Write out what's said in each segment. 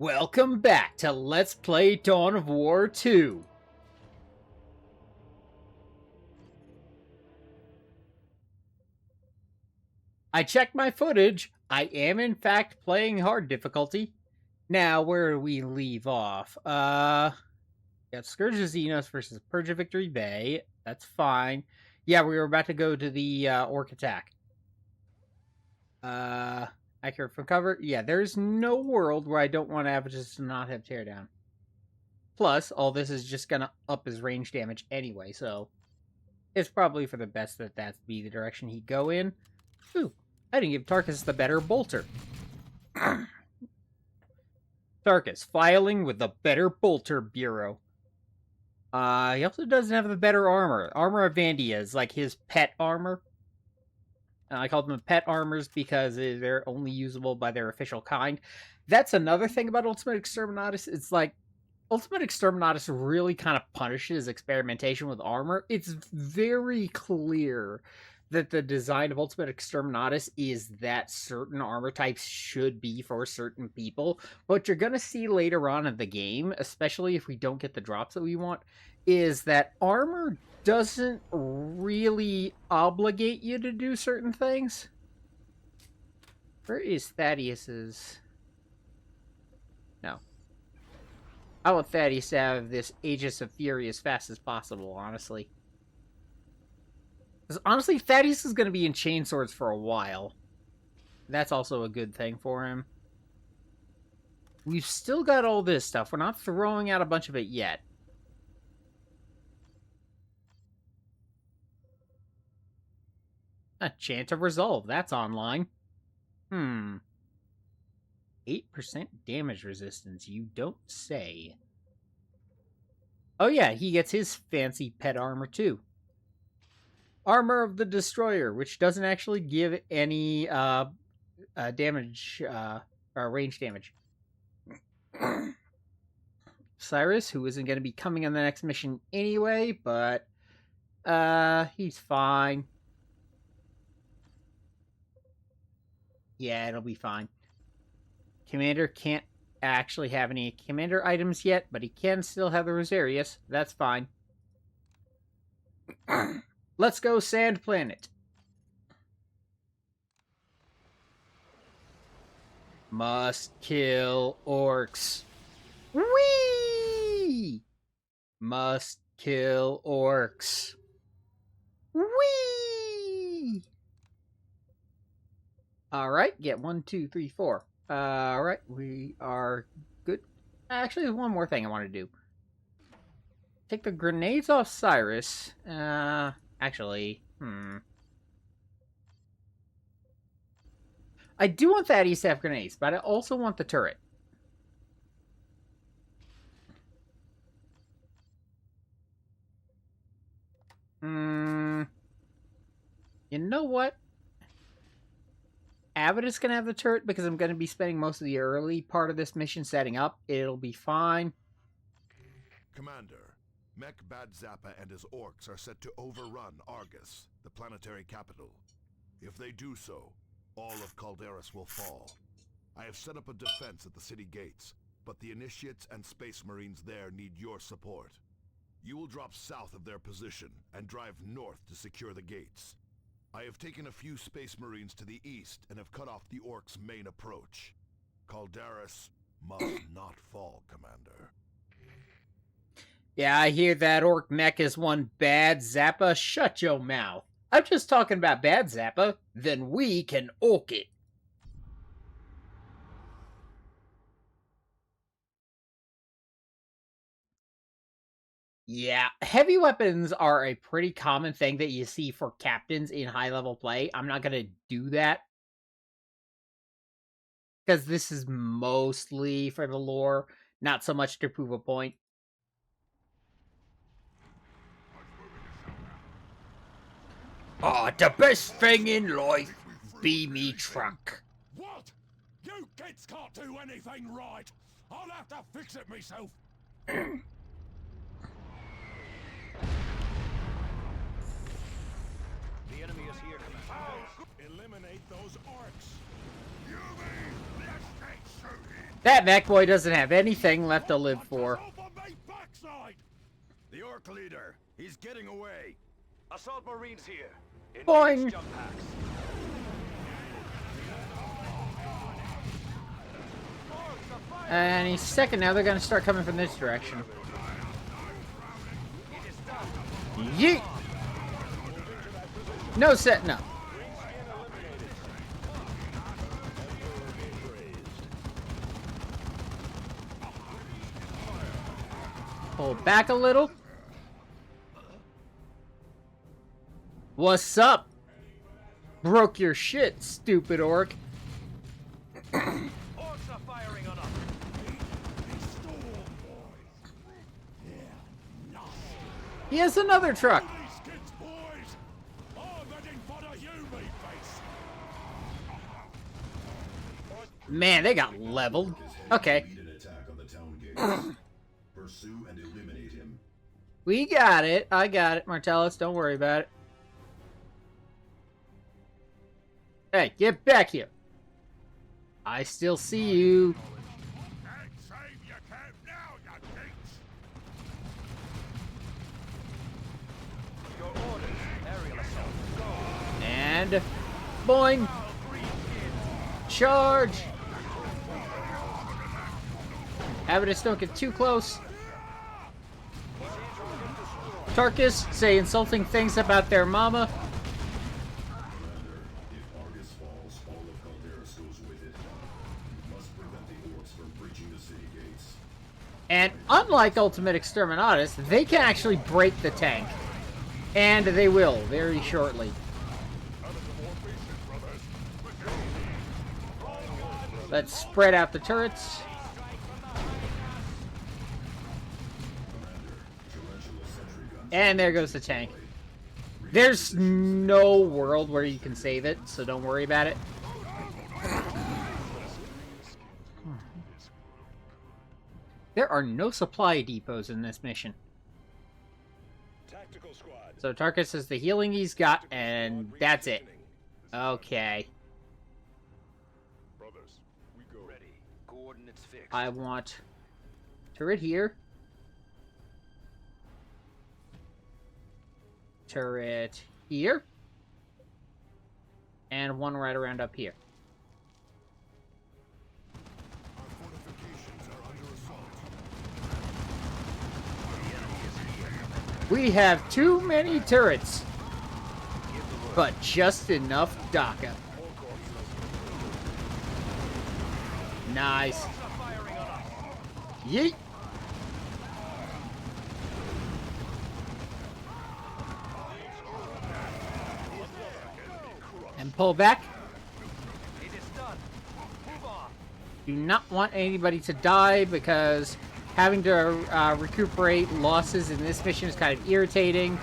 Welcome back to Let's Play Dawn of War 2. I checked my footage. I am in fact playing hard difficulty. Now, where do we leave off? Got Scourge of Xenos versus Purge of Victory Bay. That's fine. Yeah, we were about to go to the Ork attack. Accurate from cover. Yeah, there's no world where I don't want Avages to not have teardown. Plus, all this is just gonna up his range damage anyway, so it's probably for the best that that be the direction he'd go in. Ooh, I didn't give Tarkus the better bolter. Tarkus, filing with the better bolter bureau. He also doesn't have the better armor. Armor of Vandia is like his pet armor. I called them pet armors because they're only usable by their official kind. That's another thing about Ultimate Exterminatus. It's like, Ultimate Exterminatus really kind of punishes experimentation with armor. It's very clear that the design of Ultimate Exterminatus is that certain armor types should be for certain people. What you're going to see later on in the game, especially if we don't get the drops that we want, is that armor doesn't really obligate you to do certain things. Where is Thaddeus's? No. I want Thaddeus to have this Aegis of Fury as fast as possible, honestly. Because honestly, Thaddeus is going to be in chainswords for a while. That's also a good thing for him. We've still got all this stuff. We're not throwing out a bunch of it yet. A Chant of Resolve. That's online. 8% damage resistance. You don't say. Oh yeah, he gets his fancy pet armor too. Armor of the Destroyer, which doesn't actually give any damage, or range damage. Cyrus, who isn't going to be coming on the next mission anyway, but he's fine. Yeah, it'll be fine. Commander can't actually have any commander items yet, but he can still have the Rosarius. That's fine. Let's go Sand Planet. Must kill orcs. Whee! Must kill orcs. Whee! Alright, get 1, 2, 3, 4. Alright, we are good. Actually, there's one more thing I want to do. Take the grenades off Cyrus. Actually, I do want Thaddeus to have grenades, but I also want the turret. You know what? Avidus can have the turret because I'm going to be spending most of the early part of this mission setting up. It'll be fine. Commander, Mech Bad Zappa and his orcs are set to overrun Argus, the planetary capital. If they do so, all of Calderis will fall. I have set up a defense at the city gates, but the Initiates and Space Marines there need your support. You will drop south of their position and drive north to secure the gates. I have taken a few Space Marines to the east and have cut off the Orks' main approach. Calderis must not fall, Commander. Yeah, I hear that Ork mech is one Bad Zappa. Shut your mouth. I'm just talking about Bad Zappa. Then we can ork it. Yeah, heavy weapons are a pretty common thing that you see for captains in high-level play. I'm not going to do that. Because this is mostly for the lore, not so much to prove a point. The best thing in life, be me truck. What? You kids can't do anything right! I'll have to fix it myself! The enemy is here, Commander. Eliminate those orcs! You mean this That mech boy doesn't have anything left to live for. The Ork leader, he's getting away. Assault Marines here. Boing. Jump packs. Any second now, they're gonna start coming from this direction. Yeet! No setting up. Pull back a little. What's up? Broke your shit, stupid orc. Orks are firing on us. He has another truck. Man, they got leveled. Okay. Pursue and eliminate him. We got it. I got it, Martellus. Don't worry about it. Hey, get back here. I still see you. Your orders, aerial assault. Go. And boing. Charge. Avenge, don't get too close. Tarkus, say insulting things about their mama. If Argus falls, all of Calderas goes with it. We must prevent the Orks from breaching the city gates. And unlike Ultimate Exterminatus, they can actually break the tank. And they will, very shortly. Let's spread out the turrets. And there goes the tank. There's no world where you can save it, so don't worry about it. There are no supply depots in this mission. Tactical squad. So Tarkus is the healing he's got, and that's it. Okay. Brothers, we go. Ready. Coordinates fixed. I want turret here. Turret here. And one right around up here. Our fortifications are under assault. We have too many turrets. But just enough DACA. Nice. Yeet. And pull back. It is done. Move on. Do not want anybody to die because having to recuperate losses in this mission is kind of irritating.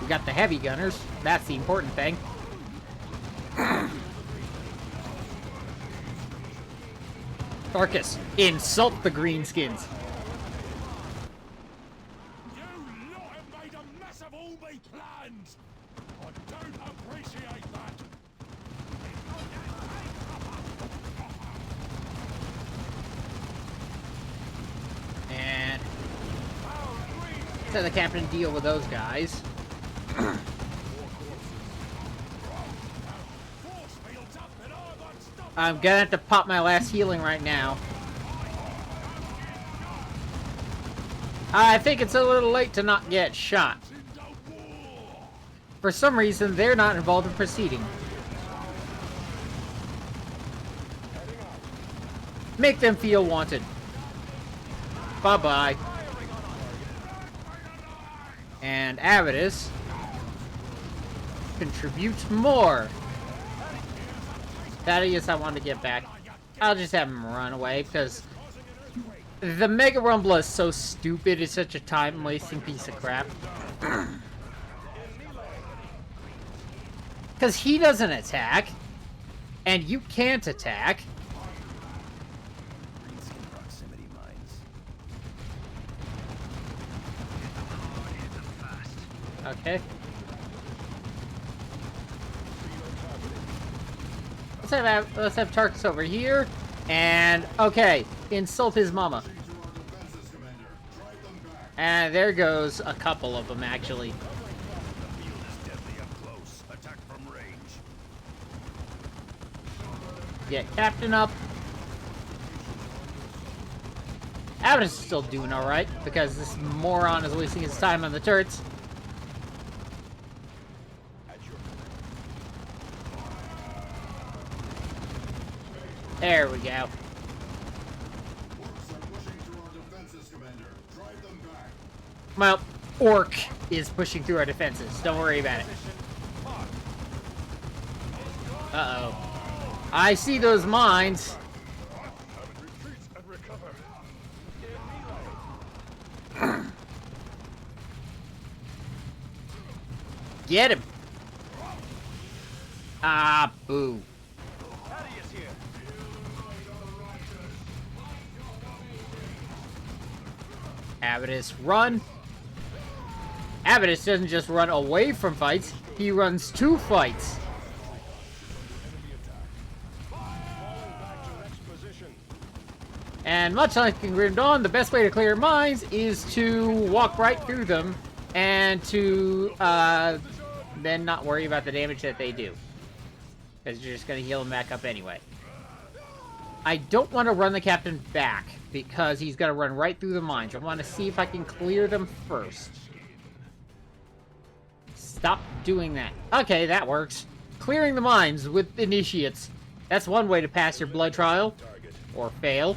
We got the heavy gunners. That's the important thing. Tarkus, insult the greenskins. You lot have made a mess of all my plans. I don't appreciate that. And let the captain deal with those guys. I'm gonna have to pop my last healing right now. I think it's a little late to not get shot. For some reason, they're not involved in proceeding. Make them feel wanted. Bye-bye. And Avidus contributes more. Thaddeus, I want to get back. I'll just have him run away because the Mega Rumbler is so stupid. It's such a time-wasting piece of crap. Because he doesn't attack, and you can't attack. Proximity mines. Okay. Let's have Tarkus over here, and okay, insult his mama. And there goes a couple of them actually. The field is deadly up close. Attack from range. Get Captain up. Abbott is still doing alright, because this moron is wasting his time on the turrets. There we go. Well, Ork is pushing through our defenses. Don't worry about it. Uh-oh. I see those mines. Get him. Ah, boo. Thaddeus here. Abaddis, run. Abaddis doesn't just run away from fights, he runs to fights. And much like in Grim Dawn, the best way to clear mines is to walk right through them and to then not worry about the damage that they do. Because you're just going to heal them back up anyway. I don't want to run the captain back because he's going to run right through the mines. I want to see if I can clear them first. Stop doing that. Okay, that works. Clearing the mines with initiates. That's one way to pass your blood trial. Or fail.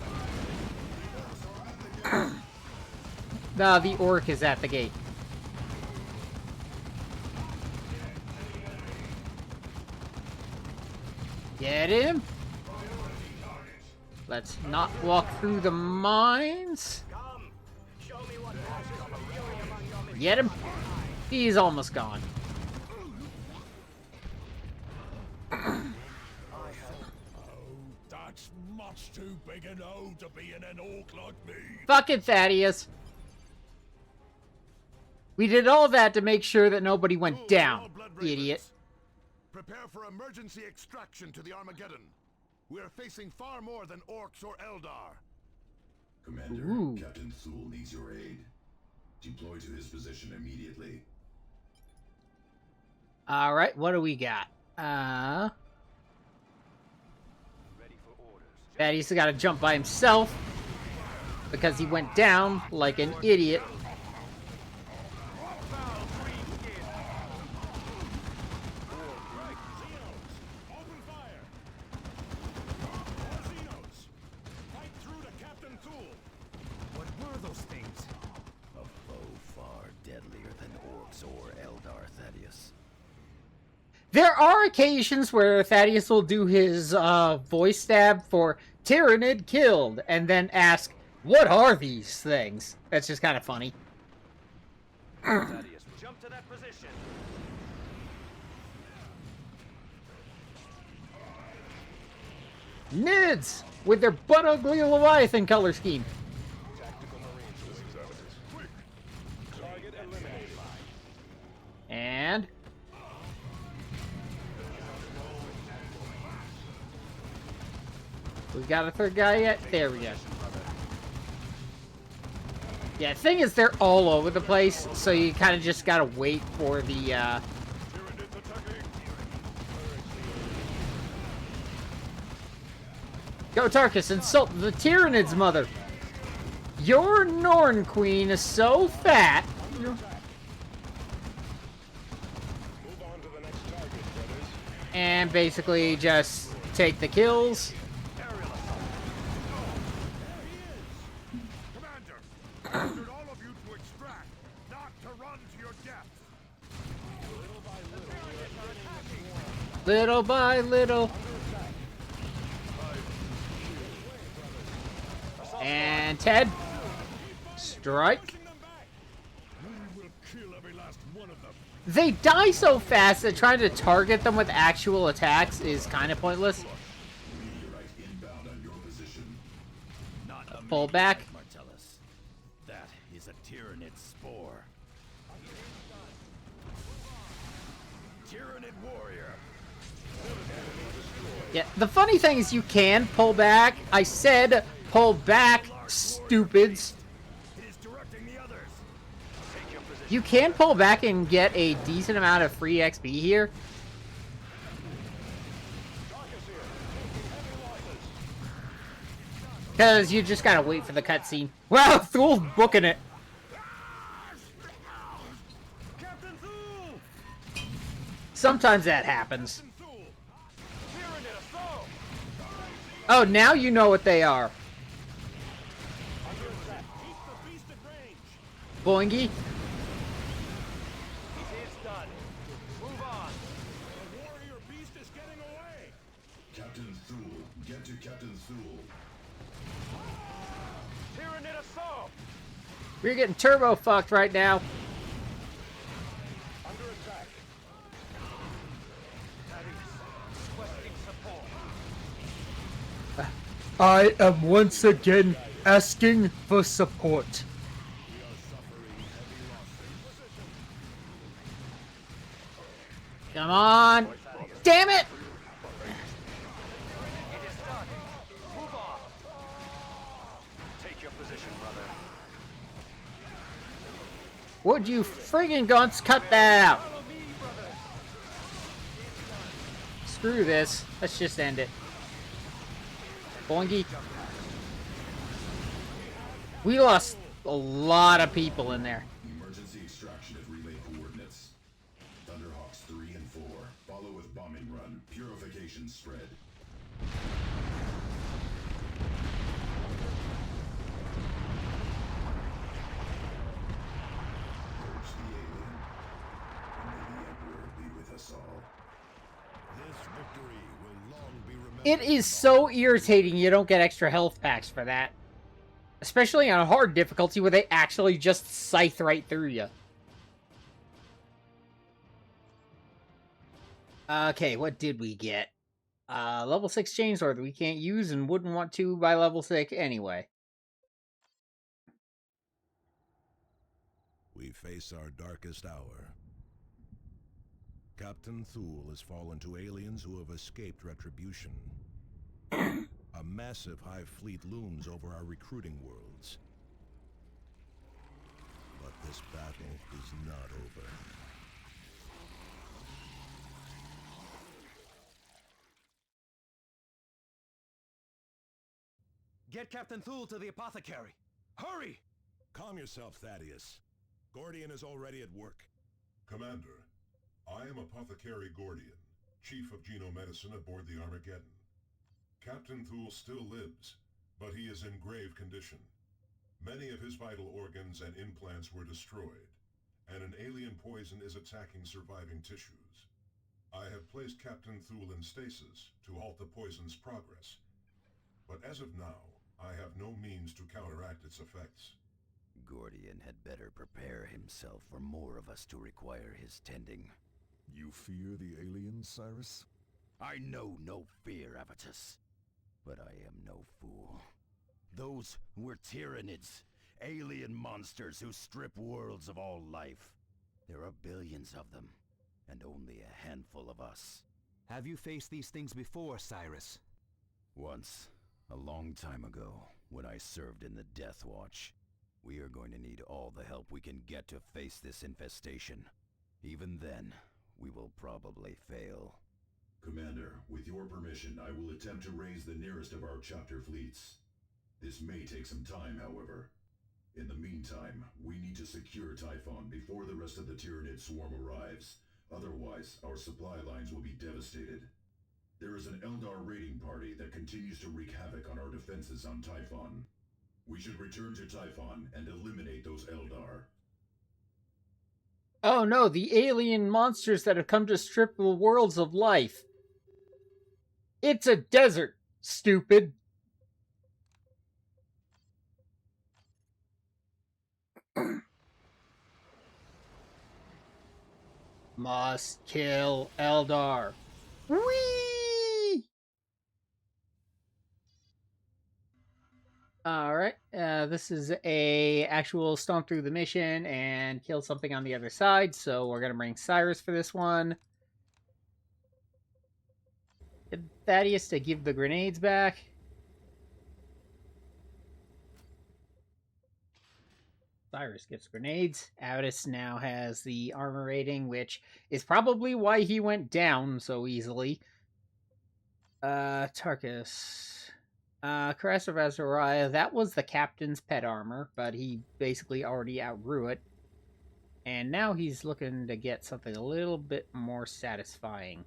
Now the Ork is at the gate. Get him. Let's not walk through the mines. Get him. He's almost gone. That's much too big an O to be in an orc like me. Fuck it, Thaddeus. We did all that to make sure that nobody went down, idiot. Prepare for emergency extraction to the Armageddon. We are facing far more than Orks or Eldar. Commander, Ooh. Captain Thule needs your aid. Deploy to his position immediately. Alright, what do we got? Thaddeus got to jump by himself because he went down like an idiot. There are occasions where Thaddeus will do his voice stab for Tyrannid killed and then ask, what are these things? That's just kind of funny. Thaddeus, jump to that position. Nids! With their butt ugly Leviathan color scheme. Tactical Marines, this is Abaddis. Quick! Target eliminated. And... we got a third guy yet? There we go. Yeah, the thing is they're all over the place, so you kind of just gotta wait for the, Go Tarkus, insult the Tyrannid's mother! Your Norn Queen is so fat! Move on to the next target, brothers. And basically just take the kills. Commander, ordered all of you to extract, not to run to your death. Little by little. And Ted, strike. We will kill every last one of them. They die so fast that trying to target them with actual attacks is kind of pointless. Meteorite inbound on your position. Not a Pull back. Martellus. That is a Tyrannid spore. Tyrannid warrior. Enemy destroyed. Yeah, the funny thing is you can pull back. I said pull back, stupids. It is directing the others. Take your position. You can pull back and get a decent amount of free XP here. Because you just gotta wait for the cutscene. Wow, Thule's booking it. Captain Thule! Sometimes that happens. Thule! Tyranid assault! Oh, now you know what they are. Keep the beast at range! Boingy. It's done. Move on. The warrior beast is getting away! Captain Thule, get to Captain Thule. Tyranid assault! We're getting turbo fucked right now. Under attack. Thaddeus, requesting support. I am once again asking for support. Come on. Damn it! It is done. Move on. Take your position, brother. Would you friggin' guns cut that out? Follow me, brother. Screw this. Let's just end it. Boingy. We lost a lot of people in there. Emergency extraction at relay coordinates. Thunderhawks 3 and 4. Follow with bombing run. Purification spread. Purge the alien. And may the Emperor be with us all. This victory will long be remembered. It is so irritating you don't get extra health packs for that. Especially on a hard difficulty where they actually just scythe right through you. Okay, what did we get? Level 6 chainsword that we can't use and wouldn't want to by level 6 anyway. We face our darkest hour. Captain Thule has fallen to aliens who have escaped retribution. A massive hive fleet looms over our recruiting worlds. But this battle is not over. Get Captain Thule to the apothecary. Hurry! Calm yourself, Thaddeus. Gordian is already at work. Commander, I am Apothecary Gordian, Chief of Genomedicine aboard the Armageddon. Captain Thule still lives, but he is in grave condition. Many of his vital organs and implants were destroyed, and an alien poison is attacking surviving tissues. I have placed Captain Thule in stasis to halt the poison's progress, but as of now, I have no means to counteract its effects. Gordian had better prepare himself for more of us to require his tending. You fear the aliens, Cyrus? I know no fear, Avitus. But I am no fool. Those were Tyranids, alien monsters who strip worlds of all life. There are billions of them, and only a handful of us. Have you faced these things before, Cyrus? Once, a long time ago, when I served in the Death Watch. We are going to need all the help we can get to face this infestation. Even then, we will probably fail. Commander, with your permission, I will attempt to raise the nearest of our chapter fleets. This may take some time, however. In the meantime, we need to secure Typhon before the rest of the Tyranid swarm arrives. Otherwise, our supply lines will be devastated. There is an Eldar raiding party that continues to wreak havoc on our defenses on Typhon. We should return to Typhon and eliminate those Eldar. Oh no, the alien monsters that have come to strip the worlds of life. It's a desert, stupid. Must kill Eldar. Whee! Alright, this is a actual stomp through the mission and kill something on the other side, so we're gonna bring Cyrus for this one. Get Thaddeus to give the grenades back. Cyrus gets grenades. Avitus now has the armor rating, which is probably why he went down so easily. Tarkus. Kauravan, that was the captain's pet armor, but he basically already outgrew it. And now he's looking to get something a little bit more satisfying.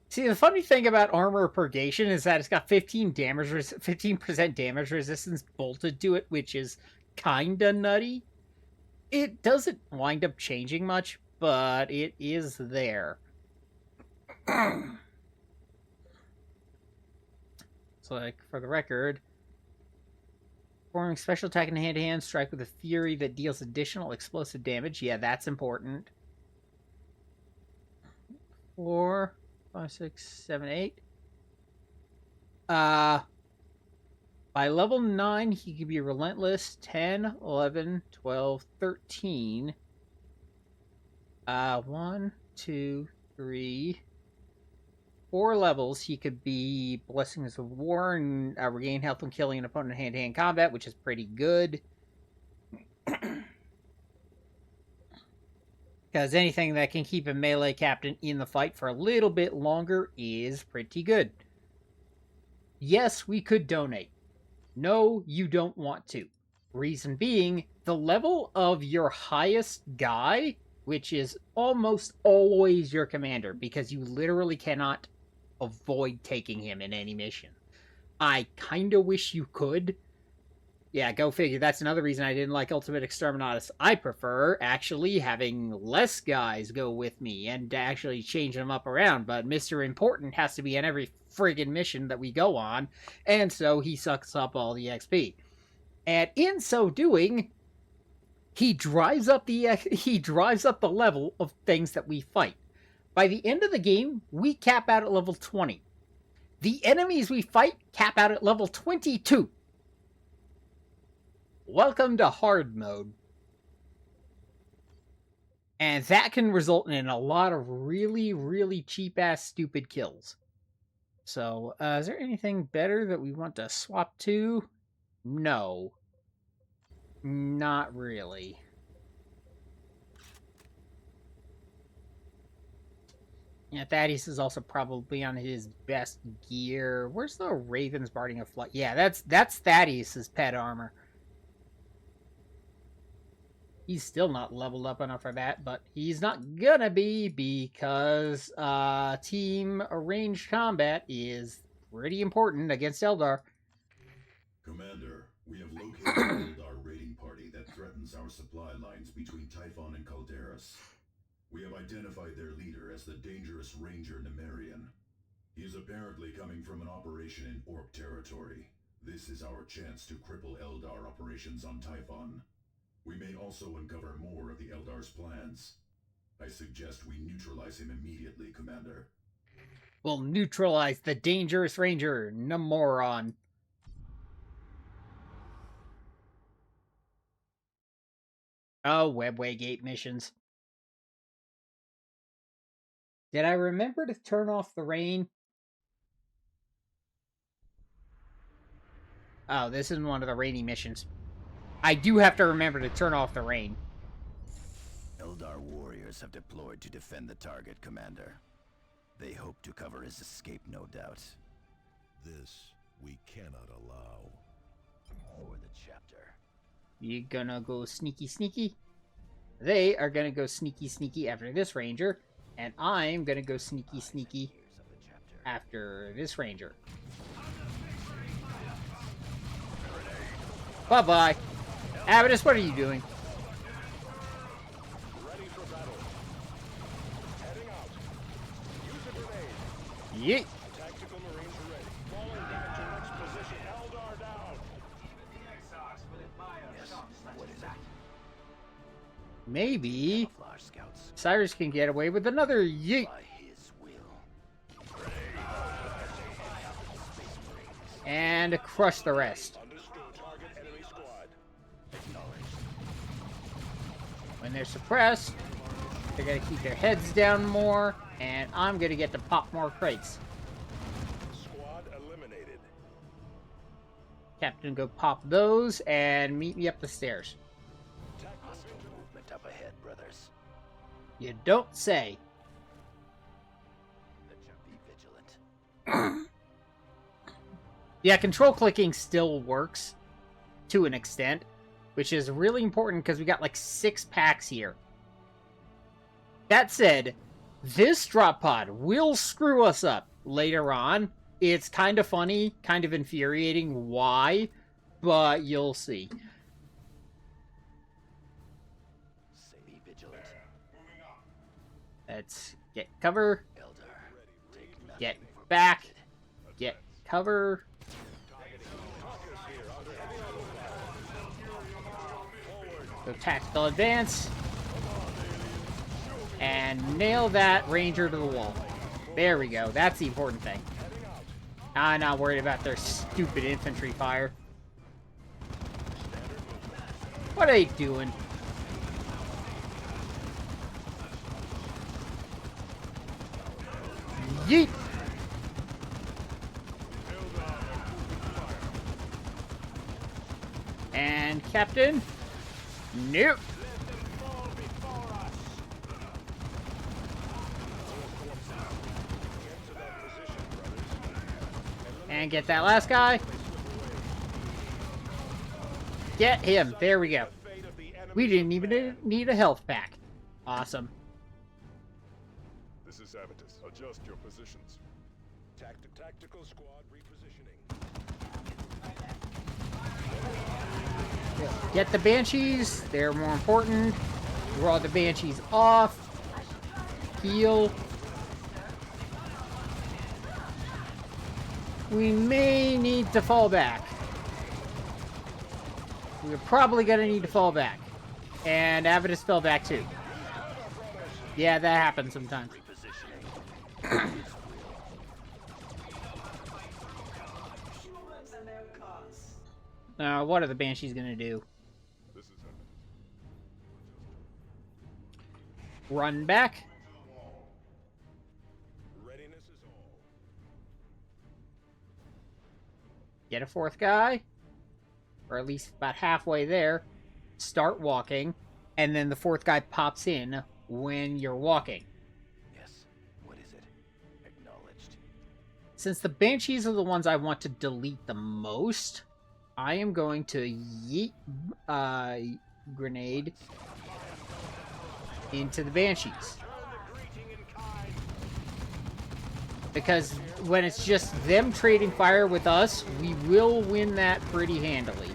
See, the funny thing about armor purgation is that it's got 15% damage resistance bolted to it, which is kinda nutty. It doesn't wind up changing much, but it is there. So, like, for the record, performing special attack in hand-to-hand, strike with a fury that deals additional explosive damage. Yeah, that's important. 4, 5, 6, 7, 8. By level 9, he can be relentless. 10, 11, 12, 13. 1, 2, 3, 4 levels. He could be Blessings of War and regain health when killing an opponent in hand-to-hand combat, which is pretty good. Because anything that can keep a melee captain in the fight for a little bit longer is pretty good. Yes, we could donate. No, you don't want to. Reason being, the level of your highest guy, which is almost always your commander, because you literally cannot avoid taking him in any mission. I kinda wish you could. Yeah, go figure. That's another reason I didn't like Ultimate Exterminatus. I prefer actually having less guys go with me and actually change them up around, but Mr. Important has to be in every friggin' mission that we go on, and so he sucks up all the XP. And in so doing, he drives up the level of things that we fight. By the end of the game, we cap out at level 20. The enemies we fight cap out at level 22. Welcome to hard mode. And that can result in a lot of really, really cheap-ass stupid kills. So, is there anything better that we want to swap to? No. Not really. Yeah, Thaddeus is also probably on his best gear. Where's the Raven's Barding of Flight? Yeah, that's Thaddeus's pet armor. He's still not leveled up enough for that, but he's not gonna be because team arranged combat is pretty important against Eldar. Commander, we have located an Eldar raiding party that threatens our supply lines between Typhon and Calderas. We have identified their leader as the dangerous Ranger Nemerian. He is apparently coming from an operation in Ork territory. This is our chance to cripple Eldar operations on Typhon. We may also uncover more of the Eldar's plans. I suggest we neutralize him immediately, Commander. We'll neutralize the dangerous Ranger, Nemoron. Oh, Webway Gate missions. Did I remember to turn off the rain? Oh, this isn't one of the rainy missions. I do have to remember to turn off the rain. Eldar warriors have deployed to defend the target, Commander. They hope to cover his escape, no doubt. This we cannot allow. For the chapter. You gonna go sneaky sneaky? They are gonna go sneaky sneaky after this Ranger, and I'm gonna go sneaky sneaky after this Ranger. Bye-bye. Avitus, what are you doing? Ready for battle. Heading out. Use a grenade. Yeet. Tactical Marines are ready. Falling back to next position. Eldar down. What is that? Maybe Camouflage scouts. Cyrus can get away with another yeet. By his will. And crush the rest. Understood. Target enemy squad. Acknowledged. When they're suppressed, they're gonna keep their heads down more, and I'm gonna get to pop more crates. Squad eliminated. Captain, go pop those and meet me up the stairs. Hostile movement up ahead, brothers. You don't say. Be vigilant. Yeah, control clicking still works to an extent, which is really important because we got like 6 packs here. That said, this drop pod will screw us up later on. It's kind of funny, kind of infuriating why, but you'll see. Be vigilant. Let's get cover, Elder. Take nothing get for back, granted. get cover. Go tactical advance. And nail that ranger to the wall. There we go. That's the important thing. I'm not worried about their stupid infantry fire. What are they doing? Yeet! And Captain? Nope. And get that last guy. Get him. There we go. We didn't even need a health pack. Awesome. This is Avitus. Adjust your positions. Tactical squad repositioning. Get the Banshees. They're more important. Draw the Banshees off. Heal. We may need to fall back. We're probably going to need to fall back. And Avitus fell back too. Yeah, that happens sometimes. Now, what are the Banshees going to do? This is Run back. readiness is all. Get a 4th guy. Or at least about halfway there. Start walking. And then the 4th guy pops in when you're walking. Yes. What is it? Acknowledged. Since the Banshees are the ones I want to delete the most, I am going to yeet grenade into the Banshees. Because when it's just them trading fire with us, we will win that pretty handily.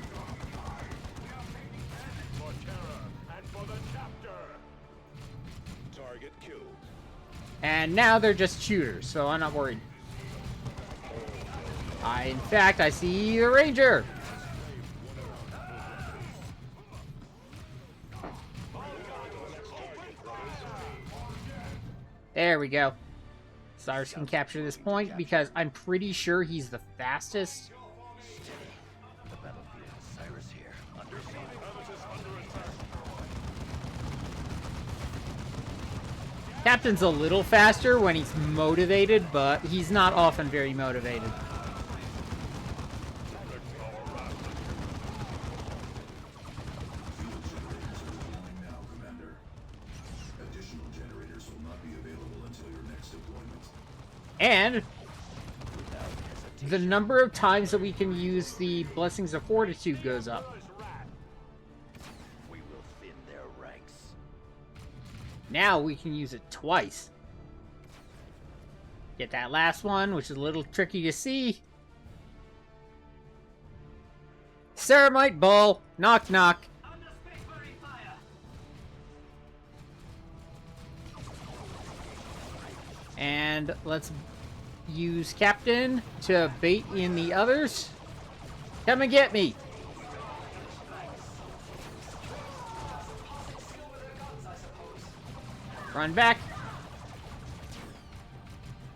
For terror and for the chapter. Target killed. And now they're just shooters, so I'm not worried. In fact, I see the Ranger! There we go. Cyrus can capture this point because I'm pretty sure he's the fastest. The battlefield. Cyrus here. Under fire. Captain's a little faster when he's motivated, but he's not often very motivated. Now, Commander. Additional generators will not be available until your next deployment. And the number of times that we can use the Blessings of Fortitude goes up. We will thin their ranks. Now we can use it twice. Get that last one, which is a little tricky to see. Ceramite ball. Knock, knock. And let's use Captain to bait in the others. Come and get me. Run back.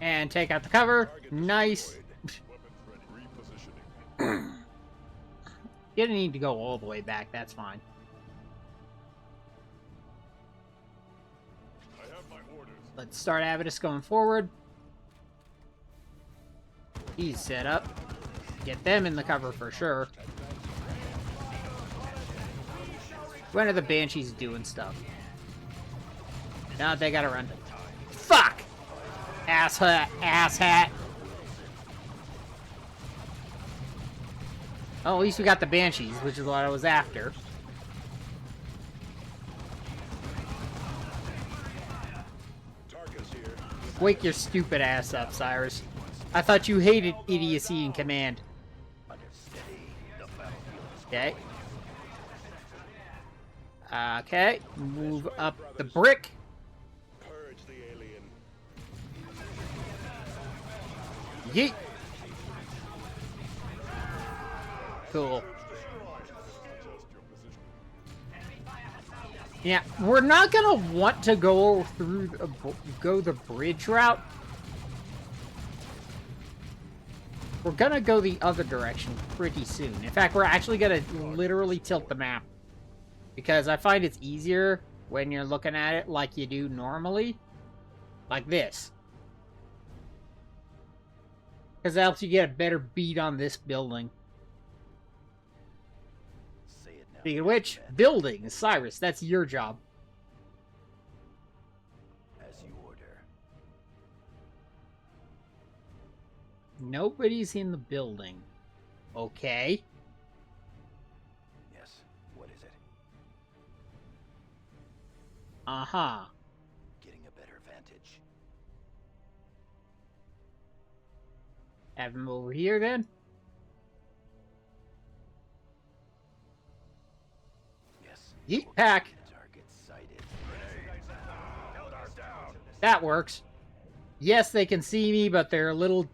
And take out the cover. Nice. Weapons ready. Repositioning. You didn't need to go all the way back. That's fine. Let's start Avidus going forward. He's set up. Get them in the cover for sure. When are the Banshees doing stuff? Now they gotta run. Fuck! Ass hat, ass hat. Oh, at least we got the Banshees, which is what I was after. Tarkus here. Wake your stupid ass up, Cyrus. I thought you hated idiocy in command. Okay. Okay, move up the brick. Purge the alien. Yeet. Cool. Yeah, we're not gonna want to go through the bridge route. We're gonna go the other direction pretty soon. In fact, we're actually gonna literally tilt the map. Because I find it's easier when you're looking at it like you do normally. Like this. Because that helps you get a better beat on this building. Speaking of which, building, Cyrus, that's your job. As you order. Nobody's in the building. Okay. Yes. What is it? Uh-huh. Getting a better vantage. Have him over here then. Yes. Yeet pack. Target sighted. That works. Yes, they can see me, but they're a little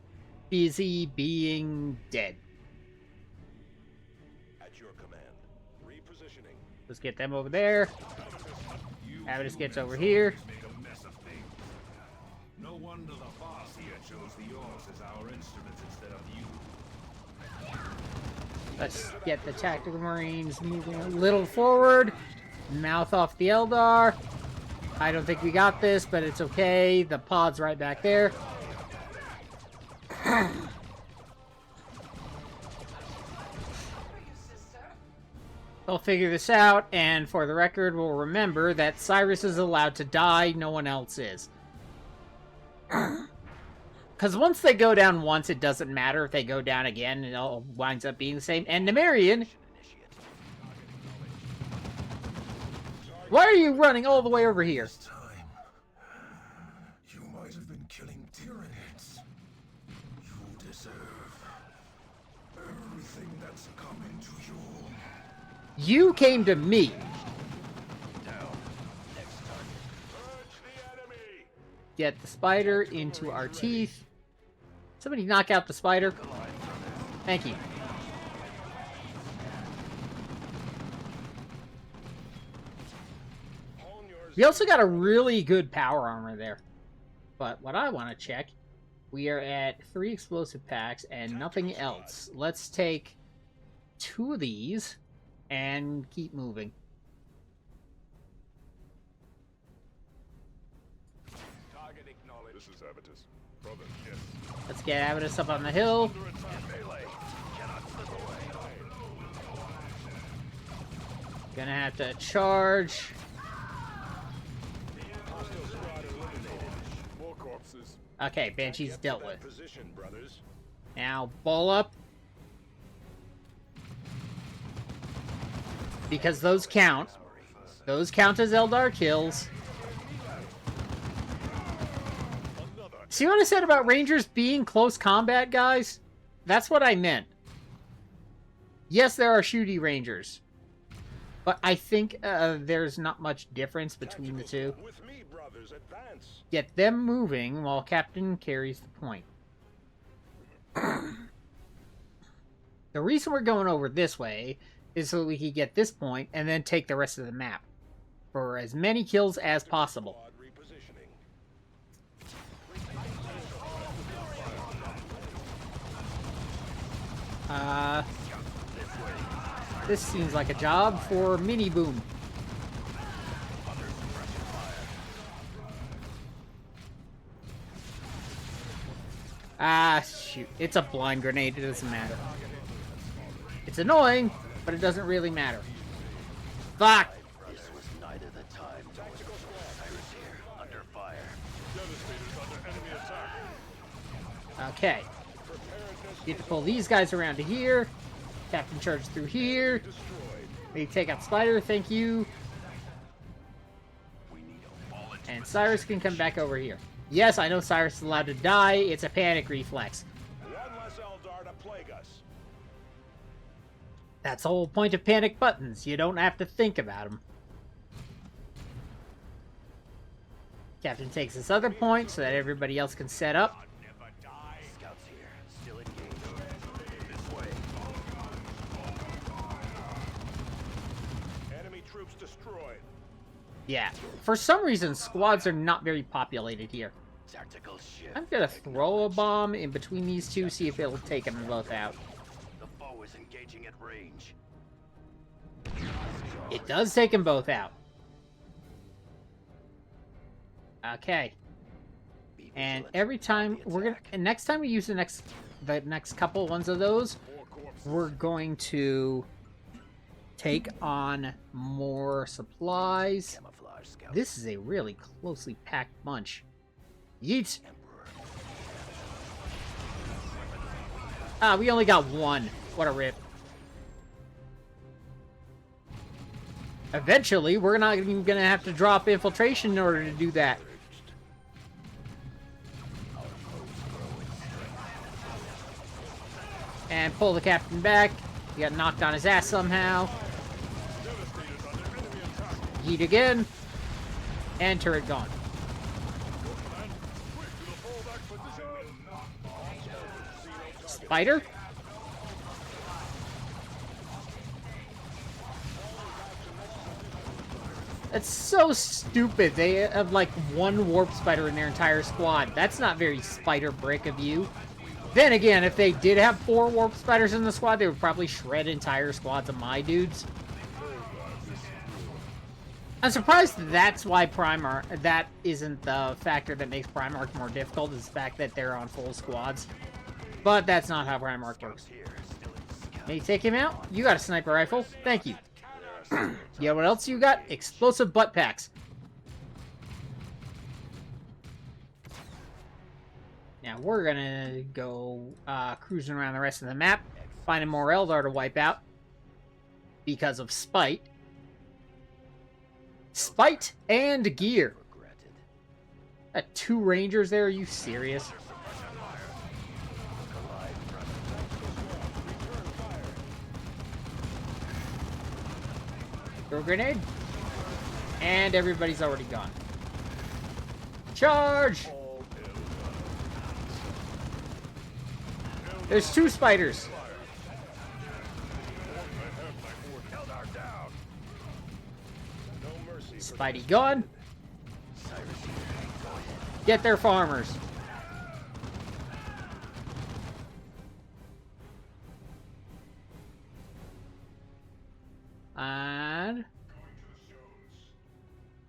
busy being dead. At your command. Repositioning. Let's get them over there. Avidus gets over here. No wonder the boss here chose the Orks as our instruments instead of you. Let's get the tactical marines moving a little forward. Mouth off the Eldar. I don't think we got this, but it's okay. The pod's right back there. We'll figure this out, and for the record, we'll remember that Cyrus is allowed to die, no one else is. Because once they go down once, it doesn't matter if they go down again, it all winds up being the same. And Nemerian, why are you running all the way over here? This time, you might have been killing Tyranids. You deserve everything that's coming to you. You came to me. Get the spider into our teeth. Somebody knock out the spider. Thank you. We also got a really good power armor there. But what I want to check, we are at 3 explosive packs and nothing else. Let's take 2 of these and keep moving. Target acknowledged. This is Avidus. Brother, yes. Let's get Avidus up on the hill. Gonna have to charge. Hostile squad eliminated. More corpses. Okay, Banshee's dealt with. Position, brothers. Now, ball up. Because those count. Those count as Eldar kills. See what I said about Rangers being close combat, guys? That's what I meant. Yes, there are shooty Rangers. But I think there's not much difference between the two. With me, brothers, advance. Get them moving while Captain carries the point. The reason we're going over this way is so we can get this point and then take the rest of the map for as many kills as possible. This seems like a job for Mini Boom. Ah, shoot. It's a blind grenade. It doesn't matter. It's annoying, but it doesn't really matter. Fuck! This was neither the time nor the place. Cyrus here, under fire. Okay. Need to pull these guys around to here. Captain charge through here. Maybe take out Spider, thank you. And Cyrus can come back over here. Yes, I know Cyrus is allowed to die. It's a panic reflex. One less Eldar to plague us. That's the whole point of panic buttons. You don't have to think about them. Captain takes this other point so that everybody else can set up. Scouts here, still engaged. This way. Enemy troops destroyed. Yeah. For some reason, squads are not very populated here. Tactical shift. I'm gonna throw a bomb in between these two, see if it'll take them both out. The foe is engaging at range. It does take them both out. Okay. And every time we're gonna, and next time we use the next couple ones of those, we're going to take on more supplies. Camouflage scout. This is a really closely packed bunch. Yeet! Ah, we only got one. What a rip. Eventually, we're not even gonna have to drop infiltration in order to do that. And pull the captain back. He got knocked on his ass somehow. Yeet again. And turret gone. Spider? That's so stupid. They have like one warp spider in their entire squad. That's not very spider brick of you. Then again, if they did have 4 warp spiders in the squad, they would probably shred entire squads of my dudes. I'm surprised that's why Primarch, that isn't the factor that makes Primarch more difficult, is the fact that they're on full squads. But that's not how Primarch works. Can you take him out? You got a sniper rifle. Thank you. Yeah, what else you got? Explosive butt packs. Now we're gonna go cruising around the rest of the map, finding more Eldar to wipe out because of spite. Spite and gear. 2 Rangers there? Are you serious? Throw a grenade. And everybody's already gone. Charge! There's 2 spiders. Spidey gone. Get their farmers. And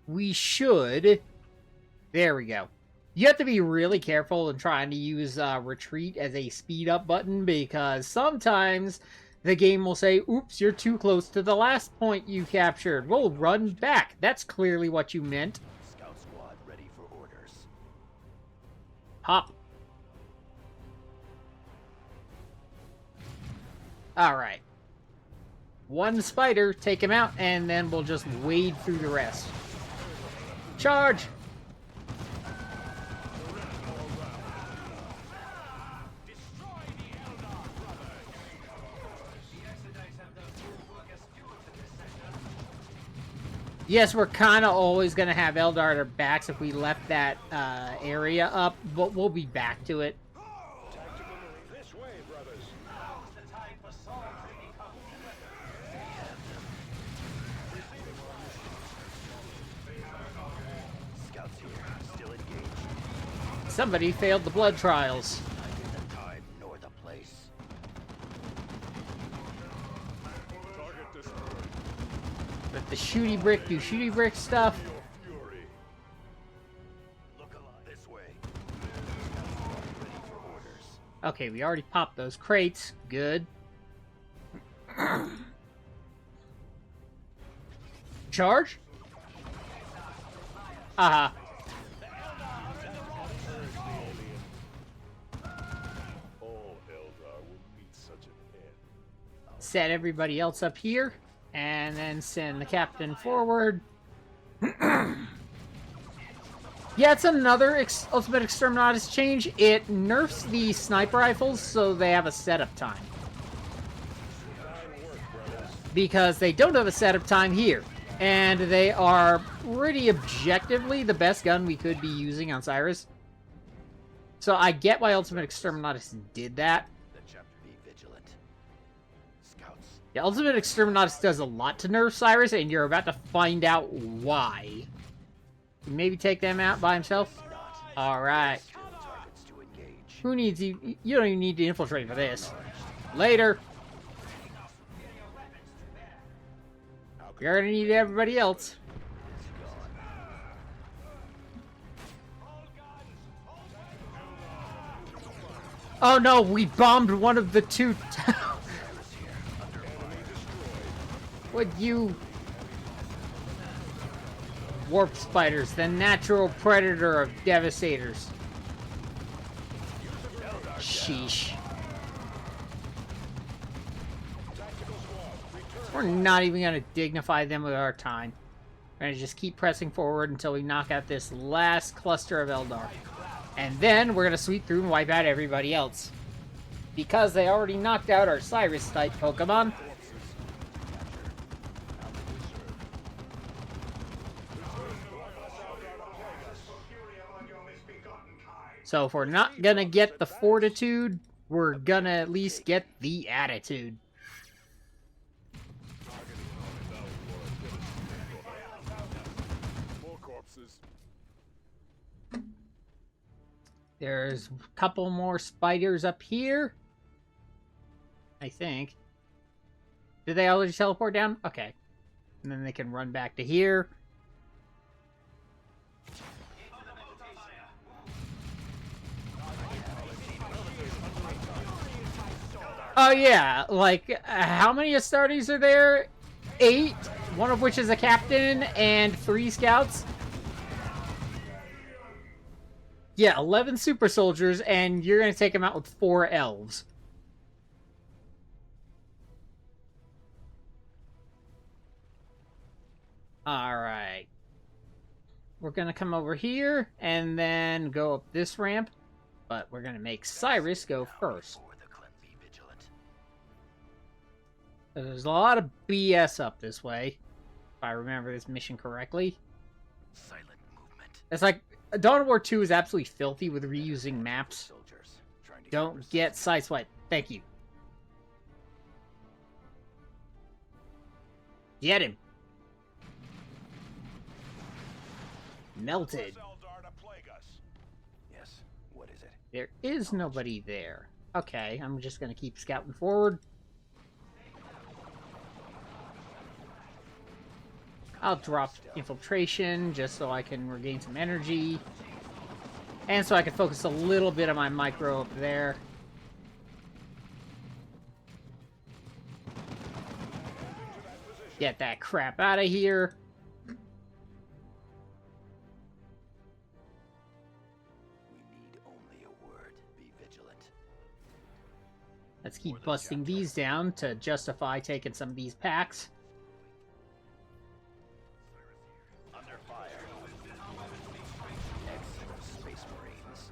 we should. There we go. You have to be really careful in trying to use retreat as a speed up button, because sometimes the game will say, oops, you're too close to the last point you captured. We'll run back. That's clearly what you meant. Scout squad ready for orders. Hop. Alright. 1 spider, take him out, and then we'll just wade through the rest. Charge! Yes, we're kind of always going to have Eldar at our backs if we left that area up, but we'll be back to it. This way, brothers. Scouts here, still engaged. Somebody failed the blood trials. Neither the time nor the place. Target destroyed. Let the shooty brick do shooty brick stuff. Fury. Look alive this way. Scout squad ready for orders. Okay, we already popped those crates. Good. Charge? Aha. All Eldar will meet such an end. Set everybody else up here, and then send the captain forward. Yeah, it's another Ultimate Exterminatus change. It nerfs the sniper rifles so they have a setup time. Because they don't have a setup time here. And they are pretty objectively the best gun we could be using on Cyrus. So I get why Ultimate Exterminatus did that. Be vigilant. Scouts. Yeah, Ultimate Exterminatus does a lot to nerf Cyrus, and you're about to find out why. Maybe take them out by himself? Alright. Targets to engage. Who needs you? You don't even need to infiltrate for this. Later. You're gonna need everybody else. Oh no, we bombed one of the two towns. Would you... Warp spiders, the natural predator of devastators. Sheesh. We're not even going to dignify them with our time. We're going to just keep pressing forward until we knock out this last cluster of Eldar. And then we're going to sweep through and wipe out everybody else. Because they already knocked out our Cyrus-type Pokemon. So if we're not going to get the fortitude, we're going to at least get the attitude. More corpses. There's a couple more spiders up here. I think. Did they already teleport down? Okay. And then they can run back to here. Oh yeah, like, how many Astartes are there? 8, one of which is a captain, and 3 scouts? Yeah, 11 super soldiers, and you're gonna take them out with 4 elves. Alright. We're gonna come over here, and then go up this ramp, but we're gonna make Cyrus go first. There's a lot of BS up this way, if I remember this mission correctly. Silent movement. It's like, Dawn of War 2 is absolutely filthy with reusing maps. Soldiers trying to Don't get sideswiped. Thank you. Get him. Melted. Eldar to plague us. Yes. What is it? There is nobody there. Okay, I'm just gonna keep scouting forward. I'll drop infiltration just so I can regain some energy. And so I can focus a little bit on my micro up there. Get that crap out of here. We need only a word. Be vigilant. Let's keep busting these down to justify taking some of these packs. Under fire. Space Marines.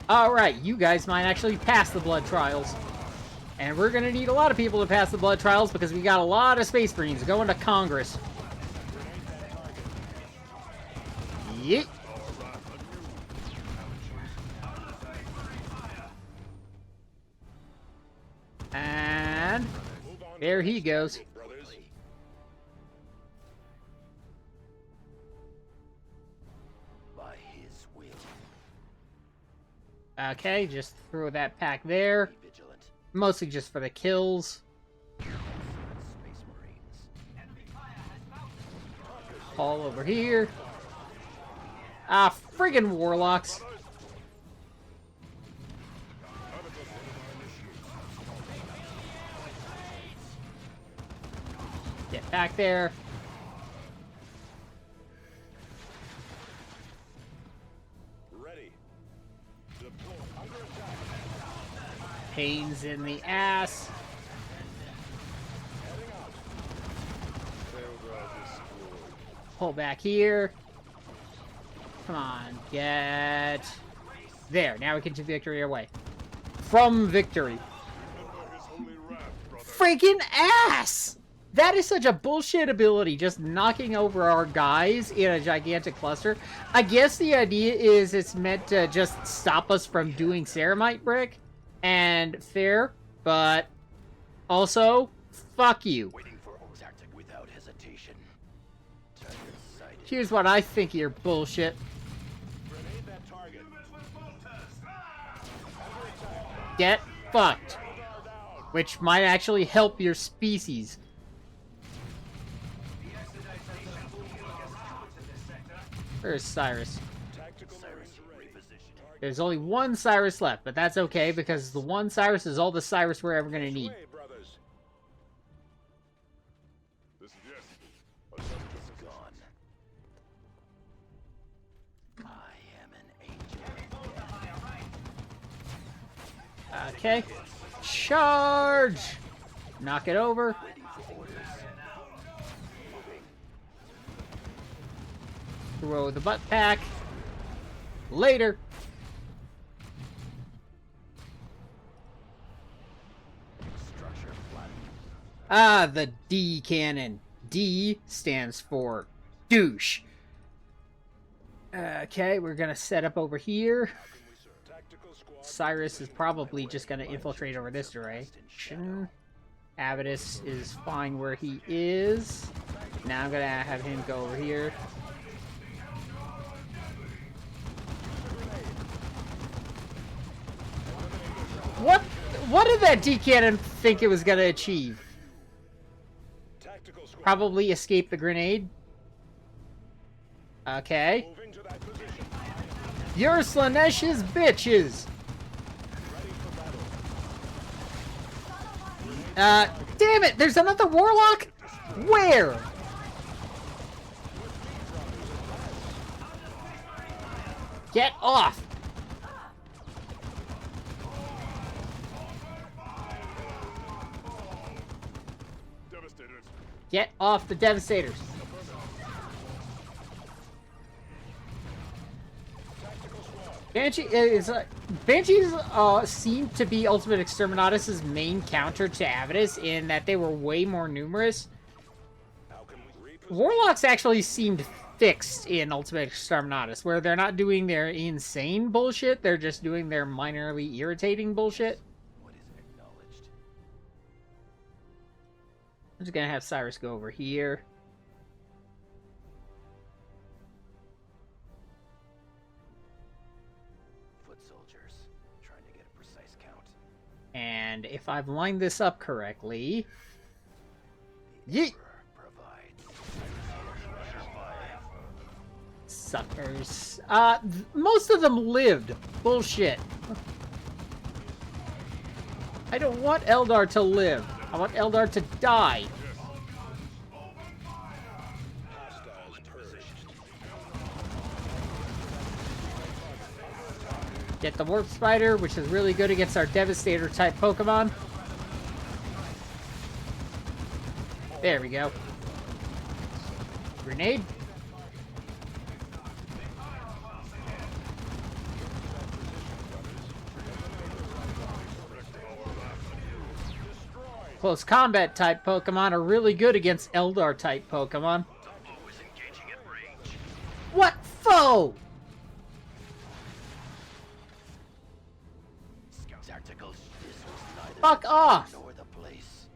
Alright, you guys might actually pass the blood trials. And we're gonna need a lot of people to pass the blood trials because we got a lot of Space Marines going to Congress. Yeet. And there he goes. By his will. Okay, just throw that pack there. Be vigilant. Mostly just for the kills. Space Marines. All over here. Ah, friggin' warlocks. back there. Ready. Deploy. Under attack. Pains in the ass. Heading out. Failed destroyed. Pull back here. Come on, get... There, now we can take victory away. From victory. Remember his holy wrath, brother. Freaking ass! That is such a bullshit ability, just knocking over our guys in a gigantic cluster. I guess the idea is it's meant to just stop us from doing Ceramite Brick. And fair, but also, fuck you. Waiting for tactic without hesitation. Target sighted. Here's what I think of your bullshit. Grenade that target. Get fucked. Which might actually help your species. Where's Cyrus? Tactical Cyrus marines ready. repositioning. There's only one Cyrus left, but that's okay because the one Cyrus is all the Cyrus we're ever gonna need. Way, brothers. This yes. Adjust to position. Gone. I am an angel. Okay. Charge! Knock it over. Waiting for orders. Throw the butt pack. Later. Structure flattened. Ah, the D cannon. D stands for douche. Okay, we're gonna set up over here. Tactical squad. Cyrus is probably just gonna infiltrate over this direction. Avitus is fine where he is. Now I'm gonna have him go over here. What did that D cannon think it was gonna achieve? Tactical squad. Probably escape the grenade. Okay. Moving to that position. You're Slanesh's bitches! Ready for battle. Damn it! There's another warlock? Where? Get off! Devastators. Get off the Devastators. Tactical squad. Banshees seem to be Ultimate Exterminatus' main counter to Avitus in that they were way more numerous. How can we reposition? Warlocks actually seemed fixed in Ultimate Exterminatus, where they're not doing their insane bullshit, they're just doing their minorly irritating bullshit. What is acknowledged? I'm just gonna have Cyrus go over here. Foot soldiers. Trying to get a precise count. And if I've lined this up correctly... The Yeet! Emperor provides. Suckers. Most of them lived. Bullshit. I don't want Eldar to live. I want Eldar to die. Hostiles purged. Get the Warp Spider, which is really good against our Devastator type Pokemon. There we go. Grenade. Close combat type Pokemon are really good against Eldar type Pokemon. Dumbo is engaging at range. What foe? Tacticals. This was neither Fuck the off! time nor the place.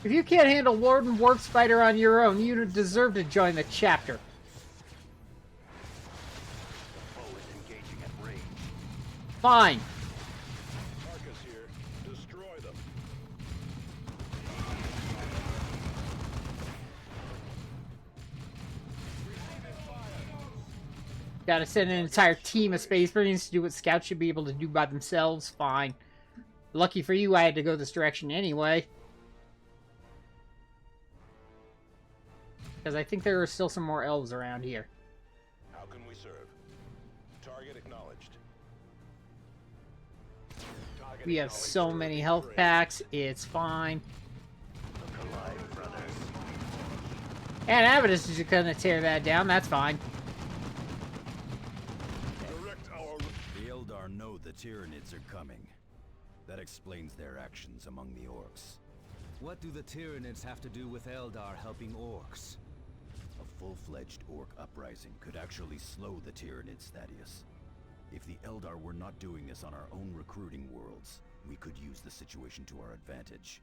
If you can't handle Warden Warp Spider on your own, you don't deserve to join the chapter. Foe is engaging at range. Fine. Tarkus here. Destroy them. Gotta send an entire team of Space Marines to do what scouts should be able to do by themselves. Fine. Lucky for you, I had to go this direction anyway. Because I think there are still some more elves around here. How can we serve? Target acknowledged. Target We have acknowledged. so many health packs, it's fine. Look alive, brothers. And Avidus is gonna tear that down, that's fine. Direct our... The Eldar know the Tyranids are coming. That explains their actions among the Orks. What do the Tyranids have to do with Eldar helping Orks? A full-fledged Ork uprising could actually slow the Tyranids, Thaddeus. If the Eldar were not doing this on our own recruiting worlds, we could use the situation to our advantage.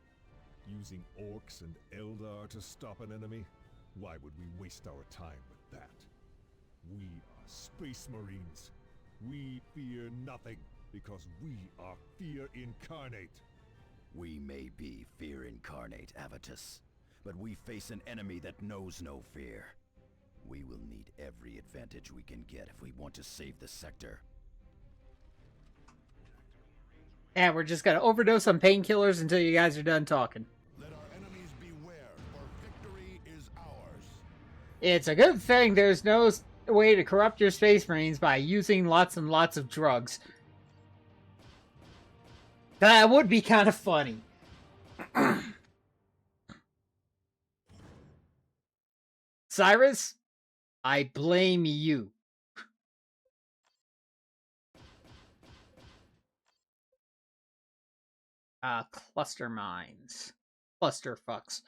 Using Orks and Eldar to stop an enemy? Why would we waste our time with that? We are Space Marines. We fear nothing, because we are fear incarnate. We may be fear incarnate, Avitus, but we face an enemy that knows no fear. We will need every advantage we can get if we want to save the sector. And we're just gonna overdose on painkillers until you guys are done talking. Let our enemies beware, for victory is ours. It's a good thing there's no way to corrupt your Space Marines by using lots and lots of drugs. That would be kind of funny. Cyrus, I blame you. Cluster mines. Cluster fucks.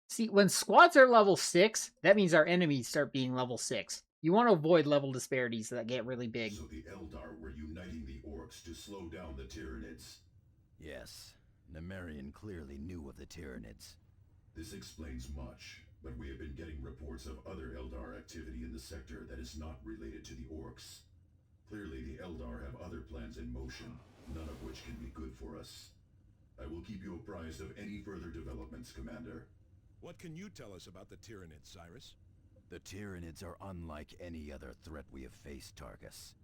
See, when squads are level 6, that means our enemies start being level 6. You want to avoid level disparities that get really big. So the Eldar were uniting the Orks to slow down the Tyranids. Yes, Nemerian clearly knew of the Tyranids. This explains much, but we have been getting reports of other Eldar activity in the sector that is not related to the Orks. Clearly the Eldar have other plans in motion, none of which can be good for us. I will keep you apprised of any further developments, Commander. What can you tell us about the Tyranids, Cyrus? The Tyranids are unlike any other threat we have faced, Tarkus.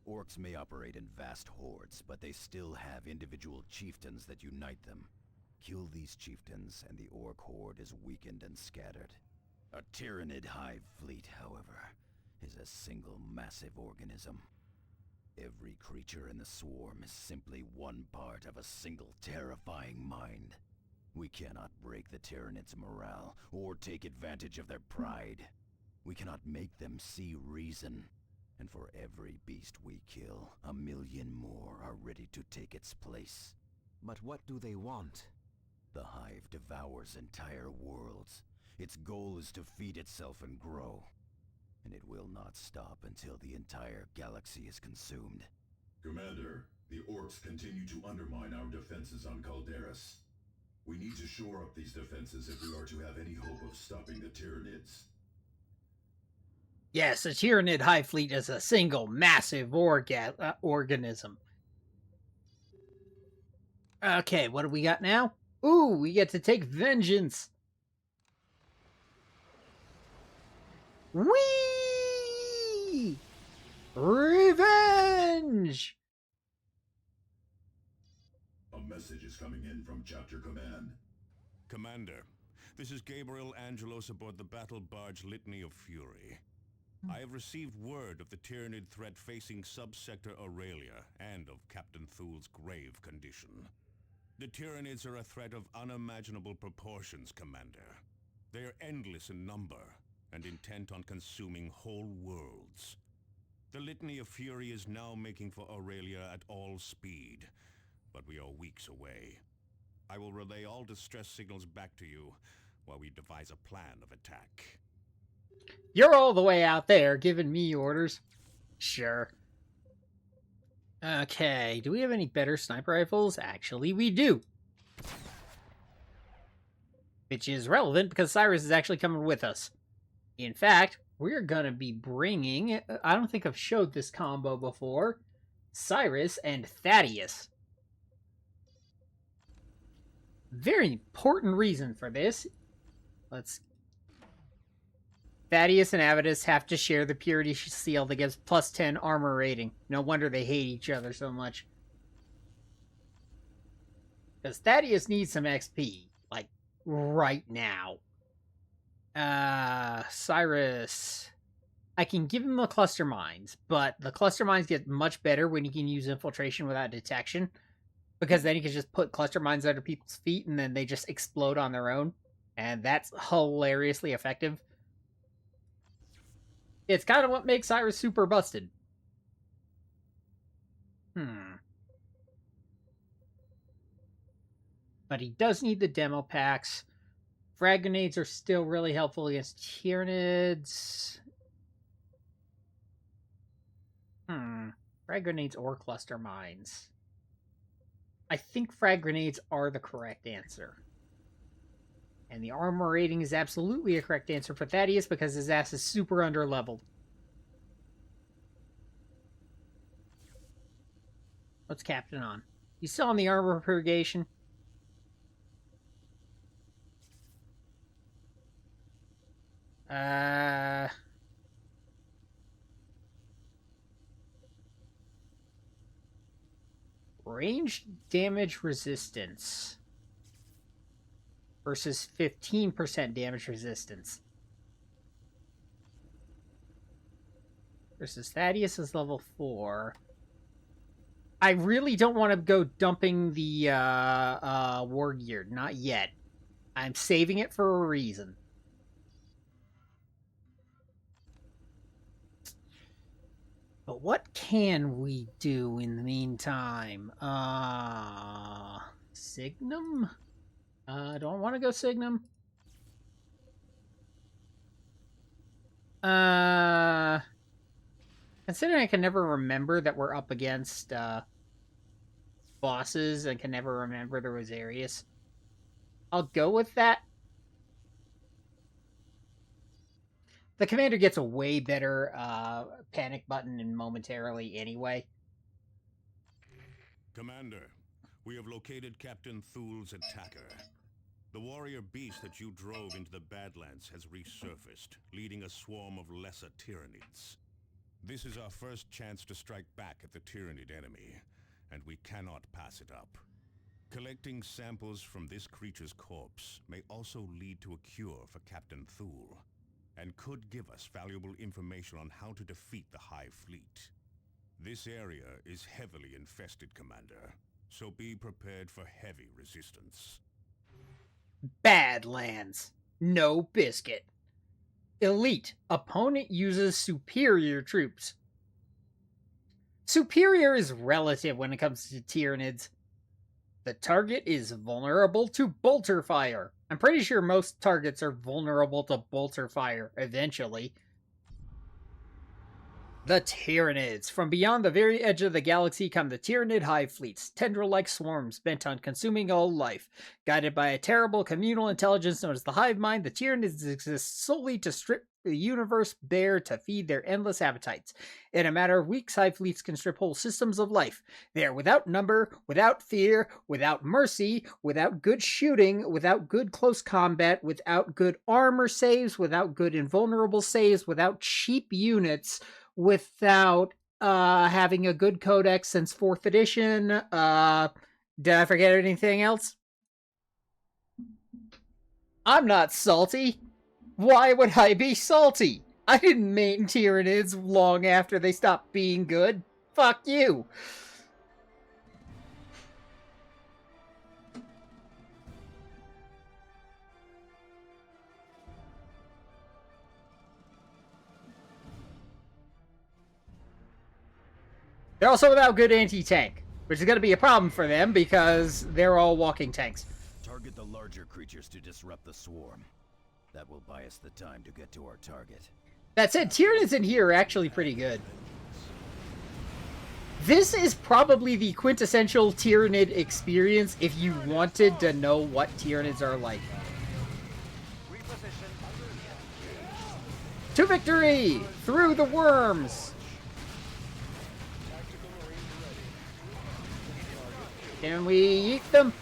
Orks may operate in vast hordes, but they still have individual chieftains that unite them. Kill these chieftains, and the Ork horde is weakened and scattered. A Tyranid hive fleet, however, is a single massive organism. Every creature in the swarm is simply one part of a single terrifying mind. We cannot break the Tyranids' morale, or take advantage of their pride. We cannot make them see reason. And for every beast we kill, 1,000,000 more are ready to take its place. But what do they want? The hive devours entire worlds. Its goal is to feed itself and grow. And it will not stop until the entire galaxy is consumed. Commander, the Orks continue to undermine our defenses on Calderas. We need to shore up these defenses if we are to have any hope of stopping the Tyranids. Yes, a Tyranid hive fleet is a single massive organism. Okay, what do we got now? Ooh, we get to take vengeance. Whee! Revenge! A message is coming in from Chapter Command. Commander, this is Gabriel Angelos aboard the battle barge Litany of Fury. I have received word of the Tyranid threat facing subsector Aurelia and of Captain Thule's grave condition. The Tyranids are a threat of unimaginable proportions, Commander. They are endless in number and intent on consuming whole worlds. The Litany of Fury is now making for Aurelia at all speed, but we are weeks away. I will relay all distress signals back to you while we devise a plan of attack. You're all the way out there giving me orders. Sure. Okay, do we have any better sniper rifles? Actually, we do. Which is relevant because Cyrus is actually coming with us. In fact, we're going to be bringing... I don't think I've showed this combo before. Cyrus and Thaddeus. Very important reason for this. Let's... Thaddeus and Avidus have to share the Purity Seal that gives plus 10 armor rating. No wonder they hate each other so much. Because Thaddeus needs some XP. Like, right now. Cyrus. I can give him the cluster mines, but the cluster mines get much better when you can use infiltration without detection. Because then you can just put cluster mines under people's feet and then they just explode on their own. And that's hilariously effective. It's kind of what makes Cyrus super busted. But he does need the demo packs. Frag grenades are still really helpful against Tyranids. Frag grenades or cluster mines. I think frag grenades are the correct answer. And the armor rating is absolutely a correct answer for Thaddeus because his ass is super underleveled. What's Captain on? You still on the armor purgation? Range damage resistance versus 15% damage resistance. Versus Thaddeus is level 4. I really don't want to go dumping the war gear. Not yet. I'm saving it for a reason. But what can we do in the meantime? Signum? Don't want to go Signum. Considering I can never remember that we're up against bosses and can never remember there was Arius, I'll go with that. The commander gets a way better panic button and momentarily anyway. Commander, we have located Captain Thule's attacker. The warrior beast that you drove into the Badlands has resurfaced, leading a swarm of lesser Tyranids. This is our first chance to strike back at the Tyranid enemy, and we cannot pass it up. Collecting samples from this creature's corpse may also lead to a cure for Captain Thule, and could give us valuable information on how to defeat the Hive Fleet. This area is heavily infested, Commander, so be prepared for heavy resistance. Badlands. No biscuit. Elite. Opponent uses superior troops. Superior is relative when it comes to Tyranids. The target is vulnerable to bolter fire. I'm pretty sure most targets are vulnerable to bolter fire, eventually. The Tyranids. From beyond the very edge of the galaxy come the Tyranid hive fleets, tendril-like swarms bent on consuming all life. Guided by a terrible communal intelligence known as the hive mind, the Tyranids exist solely to strip the universe bare to feed their endless appetites. In a matter of weeks, hive fleets can strip whole systems of life. They are without number, without fear, without mercy, without good shooting, without good close combat, without good armor saves, without good invulnerable saves, without cheap units, without having a good codex since 4th edition. Did I forget anything else? I'm not salty. Why would I be salty? I didn't main Tyranids long after they stopped being good. Fuck you. They're also without good anti-tank, which is going to be a problem for them because they're all walking tanks. Target the larger creatures to disrupt the swarm. That will buy us the time to get to our target. That said, Tyranids in here are actually pretty good. This is probably the quintessential Tyranid experience if you wanted to know what Tyranids are like. To victory! Through the worms! Can we yeet them?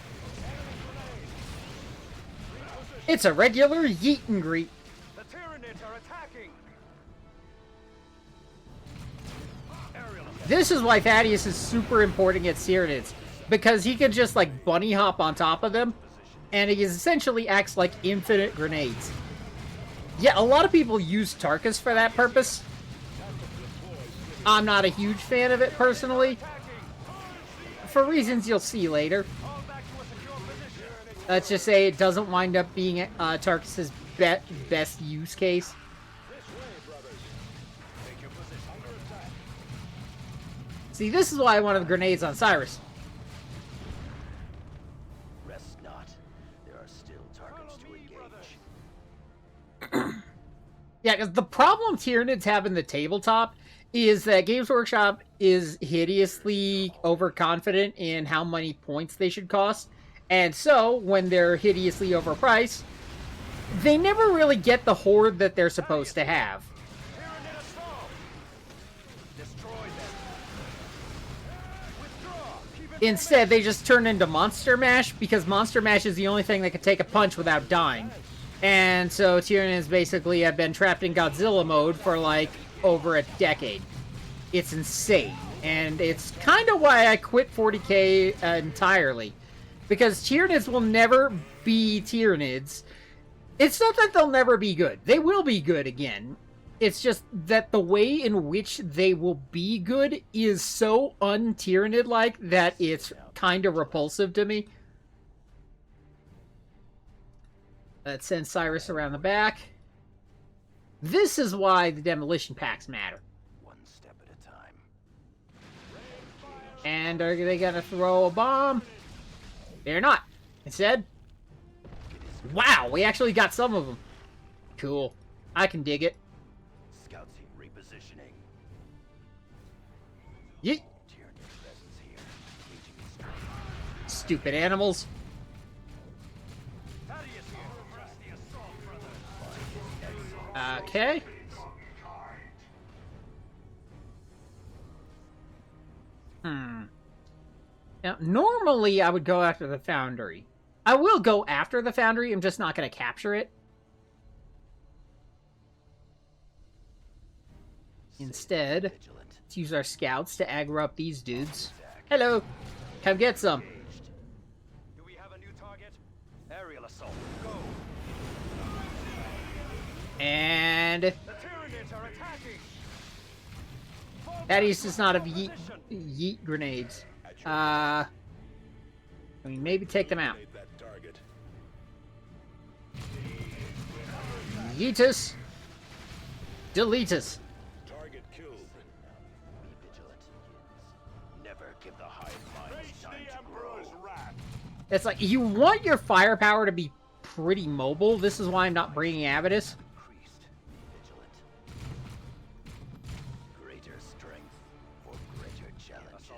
It's a regular yeet and greet. The Tyranids are attacking. This is why Thaddeus is super important at Tyranids, because he can just like bunny hop on top of them and it essentially acts like infinite grenades. Yeah, a lot of people use Tarkus for that purpose. I'm not a huge fan of it personally, for reasons you'll see later. Let's just say it doesn't wind up being Tarkus' best use case. See, this is why I wanted the grenades on Cyrus. Rest not. There are still targets to engage. Yeah, because the problem Tyranids have in the tabletop is that Games Workshop is hideously overconfident in how many points they should cost. And so, when they're hideously overpriced, they never really get the horde that they're supposed to have. Instead, they just turn into Monster Mash, because Monster Mash is the only thing that can take a punch without dying. And so Tyranids basically have been trapped in Godzilla mode for like over a decade. It's insane. And it's kind of why I quit 40k entirely. Because Tyranids will never be Tyranids. It's not that they'll never be good. They will be good again. It's just that the way in which they will be good is so un-Tyranid-like that it's kind of repulsive to me. Let's send Cyrus around the back. This is why the demolition packs matter. One step at a time. And are they gonna throw a bomb? They're not. Instead, wow, we actually got some of them. Cool. I can dig it. Scouts repositioning. Yeet. Tyranid presence here. Engaging in strike. Stupid animals. Okay. Now, normally I would go after the Foundry. I will go after the Foundry, I'm just not going to capture it. Instead, let's use our scouts to aggro up these dudes. Hello! Come get some. Do we have a new target? Aerial assault. Go. And The Tyranids are attacking. Thaddeus does not have yeet grenades. I mean, maybe take them out. Yeetus. Deletus. Target killed. Be vigilant. Never give the hive mind time to grow. It's like, you want your firepower to be pretty mobile. This is why I'm not bringing Avitus. Increased. Vigilant. Greater strength for greater challenges.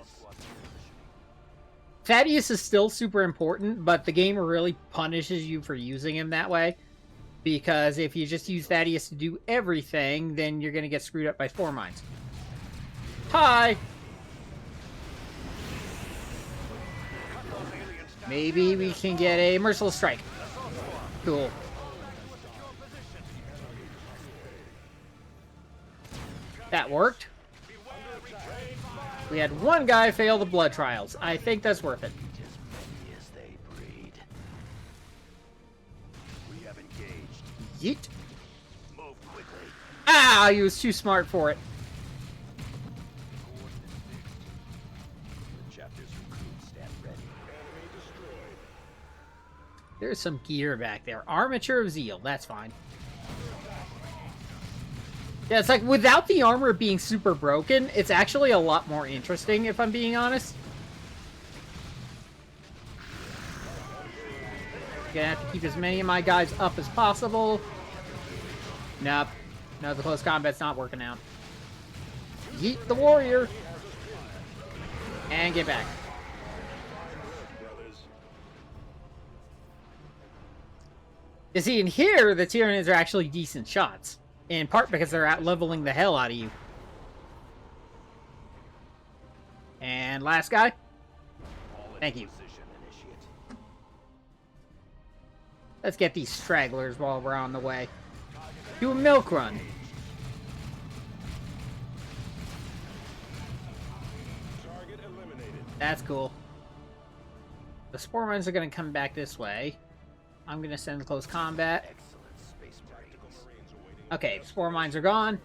Thaddeus is still super important, but the game really punishes you for using him that way. Because if you just use Thaddeus to do everything, then you're going to get screwed up by Spore Mines. Hi! Maybe we can get a Merciless Strike. Cool. That worked. We had one guy fail the blood trials. I think that's worth it. As many as they breed. We have engaged. Yeet. Move quickly. Ah, he was too smart for it. The chapter's recruits stand ready. There's some gear back there. Armature of Zeal. That's fine. Yeah, it's like, without the armor being super broken, it's actually a lot more interesting, if I'm being honest. Gonna have to keep as many of my guys up as possible. Nope. No, the close combat's not working out. Yeet the warrior. And get back. You see, in here, the Tyranids are actually decent shots. In part because they're out-leveling the hell out of you. And last guy. Thank you. Let's get these stragglers while we're on the way. Do a milk run. That's cool. The Spore Mines are going to come back this way. I'm gonna send close combat. Excellent, Space Marines. Okay, spore mines are gone.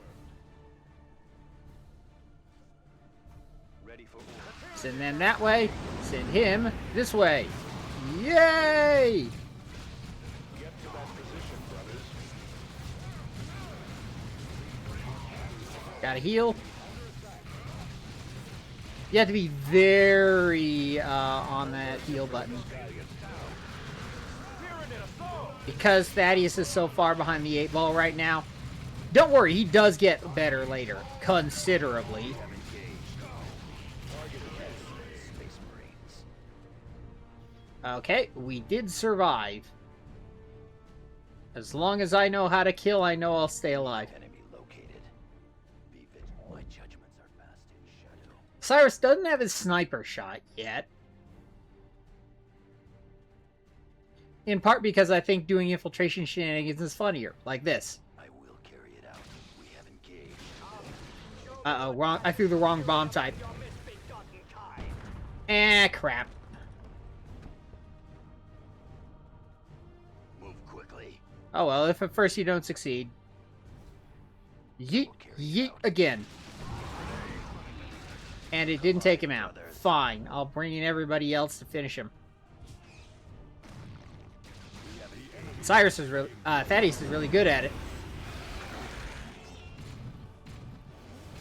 Ready for war. Send them that way. Send him this way. Yay! Get to that position, brothers. Gotta heal. You have to be very on that heal button. Because Thaddeus is so far behind the 8 ball right now. Don't worry, he does get better later. Considerably. Space Marines. Okay, we did survive. As long as I know how to kill, I know I'll stay alive. Enemy located. Be vigilant. My judgments are fast in shadow. Cyrus doesn't have his sniper shot yet. In part because I think doing infiltration shenanigans is funnier. Like this. I will carry it out. We have engaged. Uh-oh, wrong. I threw the wrong bomb type. Crap. Move quickly. Oh well, if at first you don't succeed. Yeet, yeet again. And it didn't take him out. Fine, I'll bring in everybody else to finish him. Cyrus is really, Thaddeus is really good at it.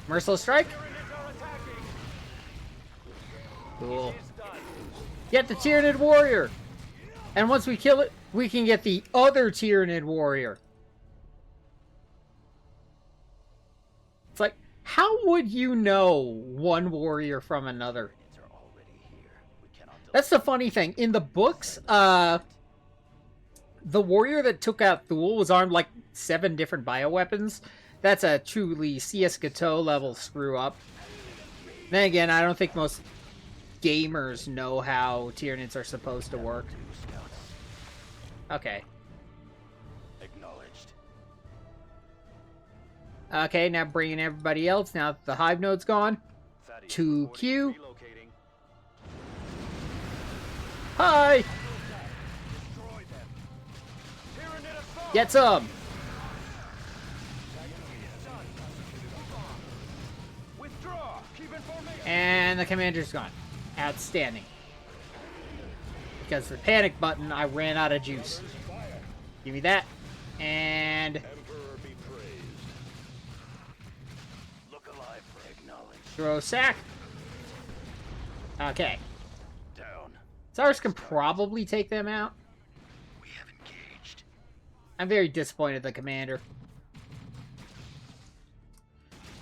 Merciless strike. Cool. Get the Tyranid warrior. And once we kill it, we can get the other Tyranid warrior. It's like, how would you know one warrior from another? That's the funny thing. In the books, the warrior that took out Thule was armed like 7 different bioweapons. That's a truly CS:GO level screw up. Then again, I don't think most gamers know how Tyranids are supposed to work. Okay. Acknowledged. Okay, now bringing everybody else. Now that the hive node's gone. 2Q. Hi! Get some! And the commander's gone. Outstanding. Because the panic button, I ran out of juice. Give me that. And... Look alive for acknowledged. throw sack. Okay. Down. Cyrus can probably take them out. We have engaged. I'm very disappointed in the commander.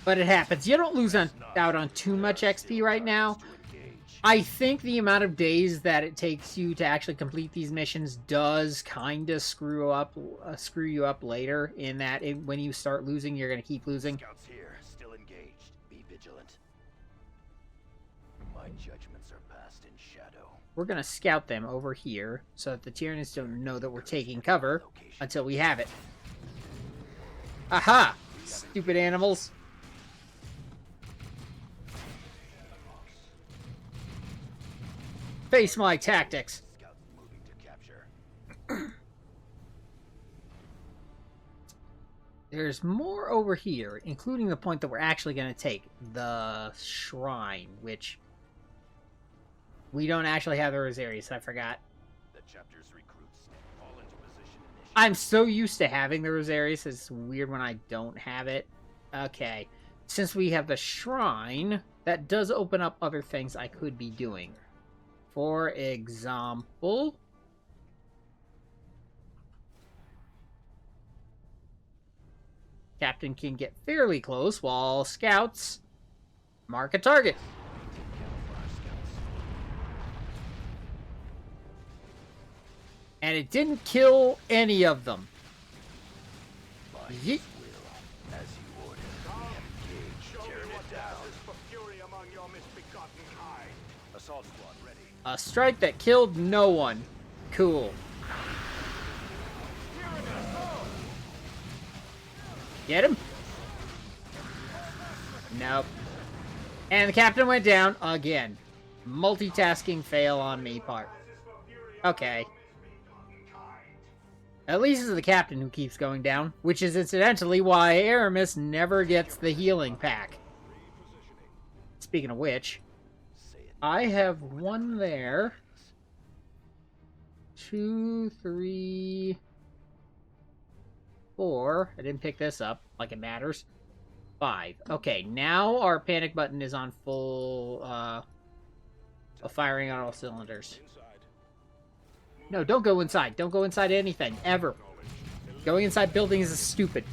But it happens. You don't lose out on too much XP right now. I think the amount of days that it takes you to actually complete these missions does kind of screw you up later. In that when you start losing, you're going to keep losing. Scouts here, still engaged. Be vigilant. My judgments are past in shadow. We're going to scout them over here so that the Tyranids don't know that we're taking cover until we have it. Aha! Stupid animals. Face my tactics. Scouts moving to capture. There's more over here, including the point that we're actually going to take. The shrine, which... we don't actually have the Rosarius, I forgot. The chapter's recruits fall into position initially. I'm so used to having the Rosarius, it's weird when I don't have it. Okay. Since we have the shrine, that does open up other things I could be doing. For example... Captain can get fairly close while scouts mark a target. And it didn't kill any of them. Yeet. As you ordered, we have engaged. Tearing it down. Assault squad ready. A strike that killed no one. Cool. Get him? Nope. And the captain went down again. Multitasking fail on me part. Okay. At least it's the captain who keeps going down, which is incidentally why Aramis never gets the healing pack. Speaking of which, I have one there. 2, 3, 4. I didn't pick this up, like it matters. 5. Okay, now our panic button is on full, firing on all cylinders. No, don't go inside. Don't go inside anything, ever. Going inside buildings is stupid.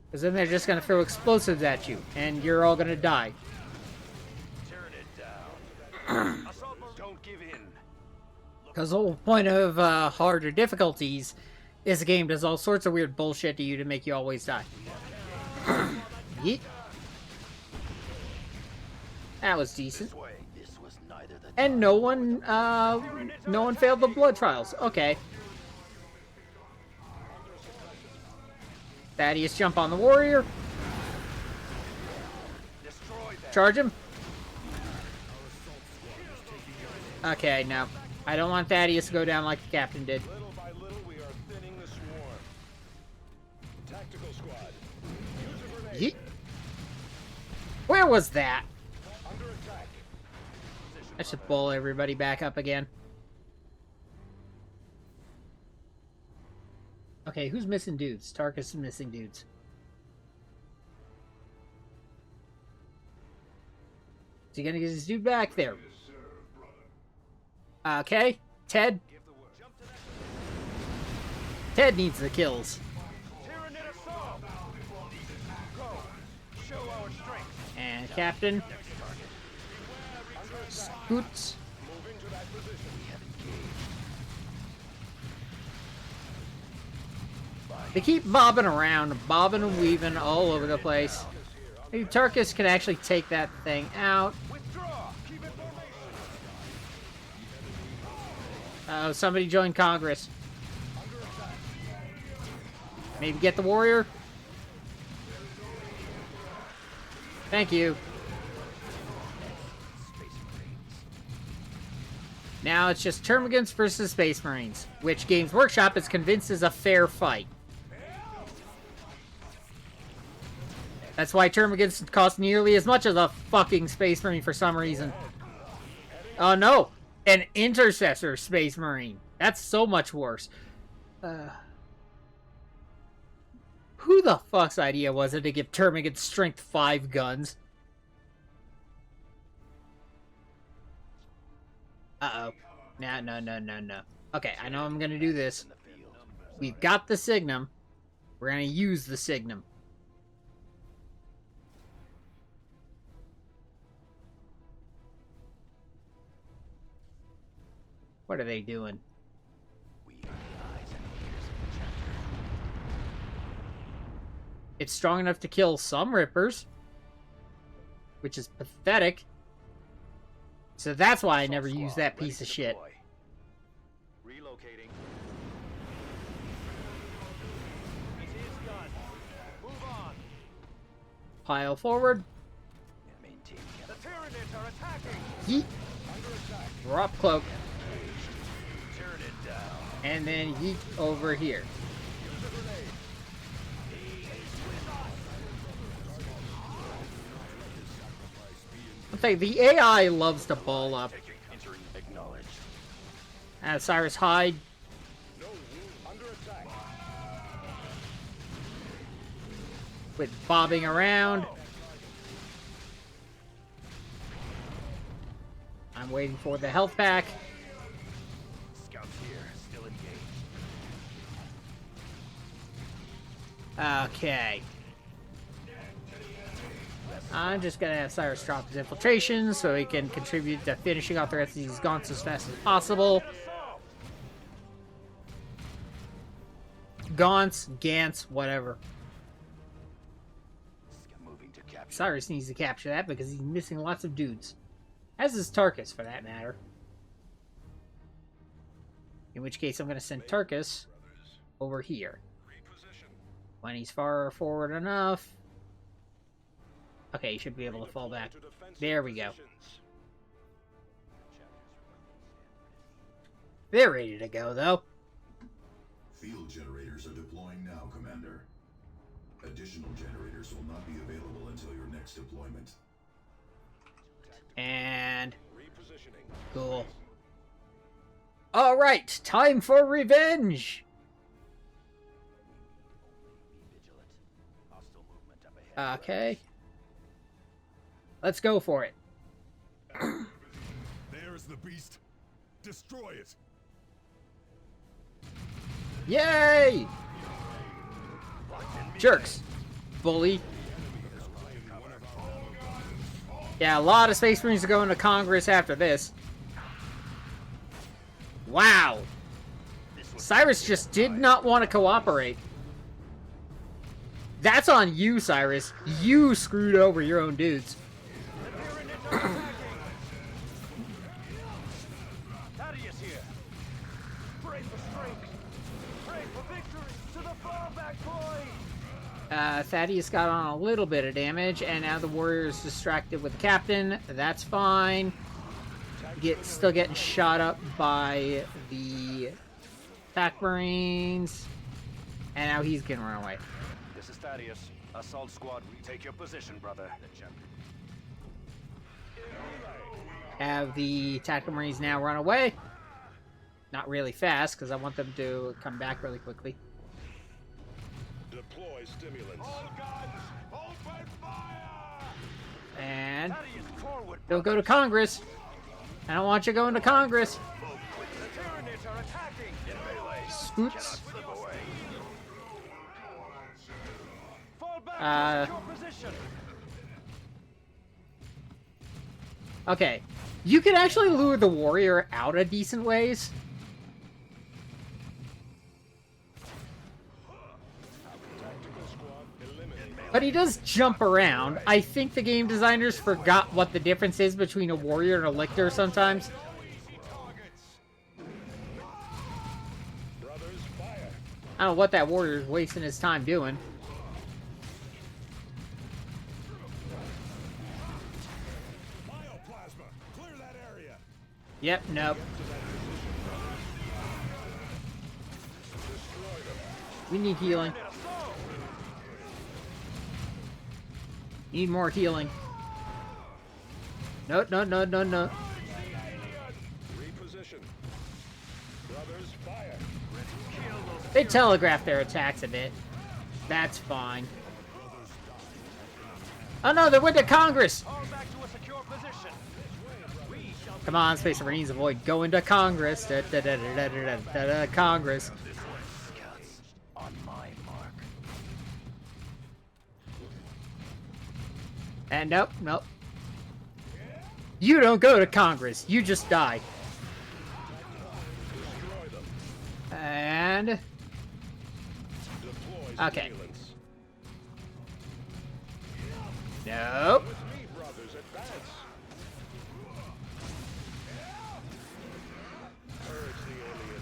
Because then they're just going to throw explosives at you, and you're all going to die. Turn it down. Don't give in. Because the whole point of harder difficulties is the game does all sorts of weird bullshit to you to make you always die. Yeet. That was decent. And no one failed the blood trials. Okay. Thaddeus, jump on the warrior. Charge him. Okay, no. I don't want Thaddeus to go down like the captain did. Little by little, we are thinning the swarm. Tactical squad. Use a grenade. Yeet. Where was that? Under attack. I should pull everybody back up again. Okay, who's missing dudes? Tarkus is missing dudes. Is he gonna get his dude back there? Okay, Ted. Ted needs the kills. And Captain. Scoots. They keep bobbing around, bobbing and weaving all over the place. Maybe Tarkus can actually take that thing out. Oh, somebody joined Congress. Maybe get the warrior? Thank you. Now it's just Termagants versus Space Marines, which Games Workshop is convinced is a fair fight. That's why Termagants cost nearly as much as a fucking Space Marine for some reason. Oh no! An Intercessor Space Marine. That's so much worse. Who the fuck's idea was it to give Termagants Strength 5 guns? Uh-oh. No. Okay, I know I'm gonna do this. We've got the Signum. We're gonna use the Signum. What are they doing? It's strong enough to kill some Rippers, which is pathetic. So that's why I never use that piece of shit. Relocating. Move on. Pile forward. The Tyranids are attacking. Yeet. Drop cloak. Turn it down. And then yeet over here. I'll tell you, the AI loves to ball up. Cyrus hide. Quit bobbing around. I'm waiting for the health pack. Scouts here, still engaged. Okay. I'm just gonna have Cyrus drop his infiltration so he can contribute to finishing off the rest of these gaunts as fast as possible. Gaunts, Gants, whatever. Cyrus needs to capture that because he's missing lots of dudes. As is Tarkus, for that matter. In which case, I'm going to send Tarkus over here. When he's far forward enough. Okay, he should be able to fall back. There we go. They're ready to go, though. Field generators are deploying now, Commander. Additional generators will not be available until your next deployment. And cool. All right, time for revenge. Okay. Let's go for it. There's the beast. Destroy it. Yay! Jerks. Bully. Yeah, a lot of Space Marines are going to Congress after this. Wow. Cyrus just did not want to cooperate. That's on you, Cyrus. You screwed over your own dudes. Thaddeus here. Pray for strength. Pray for victory. To the far back, boy. Thaddeus got on a little bit of damage, and now the warrior is distracted with the captain. That's fine. Still getting shot up by the attack marines, and now he's getting run away. This is Thaddeus. Assault squad, retake your position, brother. Have the tactical marines now run away. Not really fast, because I want them to come back really quickly. Deploy stimulants. Open fire! And Thaddeus, forward. don't go to Congress. I don't want you going to Congress. The Tyranids are attacking. In melee. Scoots. Slip away. Fall back to your position. Okay. You can actually lure the warrior out of decent ways. But he does jump around. I think the game designers forgot what the difference is between a warrior and a lictor sometimes. I don't know what that warrior's wasting his time doing. Bioplasma. Clear that area. Yep, nope. We need healing. Need more healing. No, no, no, no, no. Reposition. Brothers, fire. They telegraph their attacks a bit. That's fine. Oh no, they went to Congress! Fall back to a secure position. We shall Come on, Space Marines, avoid going to Congress. Da, da, da, da, da, da, da, da, Congress. Scouts on my mark. And nope, nope. You don't go to Congress. You just die. And... Deploy okay. stimulants. Nope. With me, brothers, advance. Purge the alien.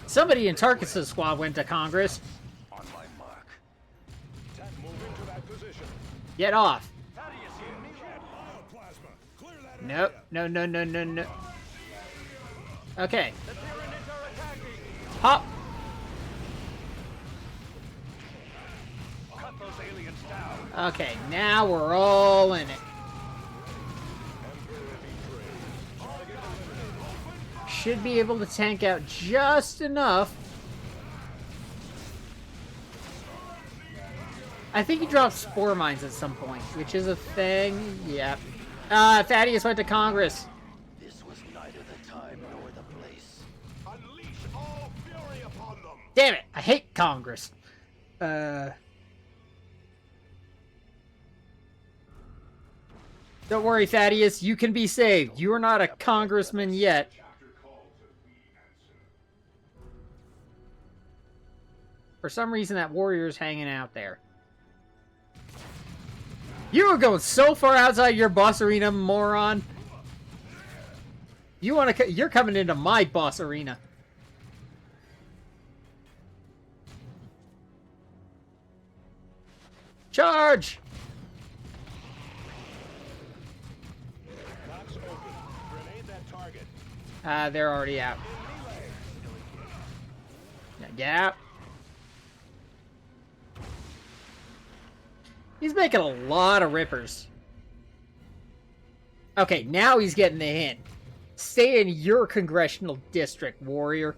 Somebody in Tarkus' squad went to Congress. On my mark. Move into that position. Get off. Thaddeus here. Bioplasma. Clear that Nope. area. No, no, no, no, no. Okay. The Tyranids are attacking. Hop. Cut those aliens down. Okay, now we're all in it. Should be able to tank out just enough. I think he dropped spore mines at some point, which is a thing. Yep. Thaddeus went to Congress. This was neither the time nor the place. Unleash all fury upon them. Damn it, I hate Congress. Don't worry, Thaddeus, you can be saved. You are not a congressman yet. For some reason, that warrior's hanging out there. You are going so far outside your boss arena, moron. You're coming into my boss arena. Charge! Box open. Grenade that target. They're already out. Now get out. He's making a lot of rippers. Okay, now he's getting the hint. Stay in your congressional district, warrior.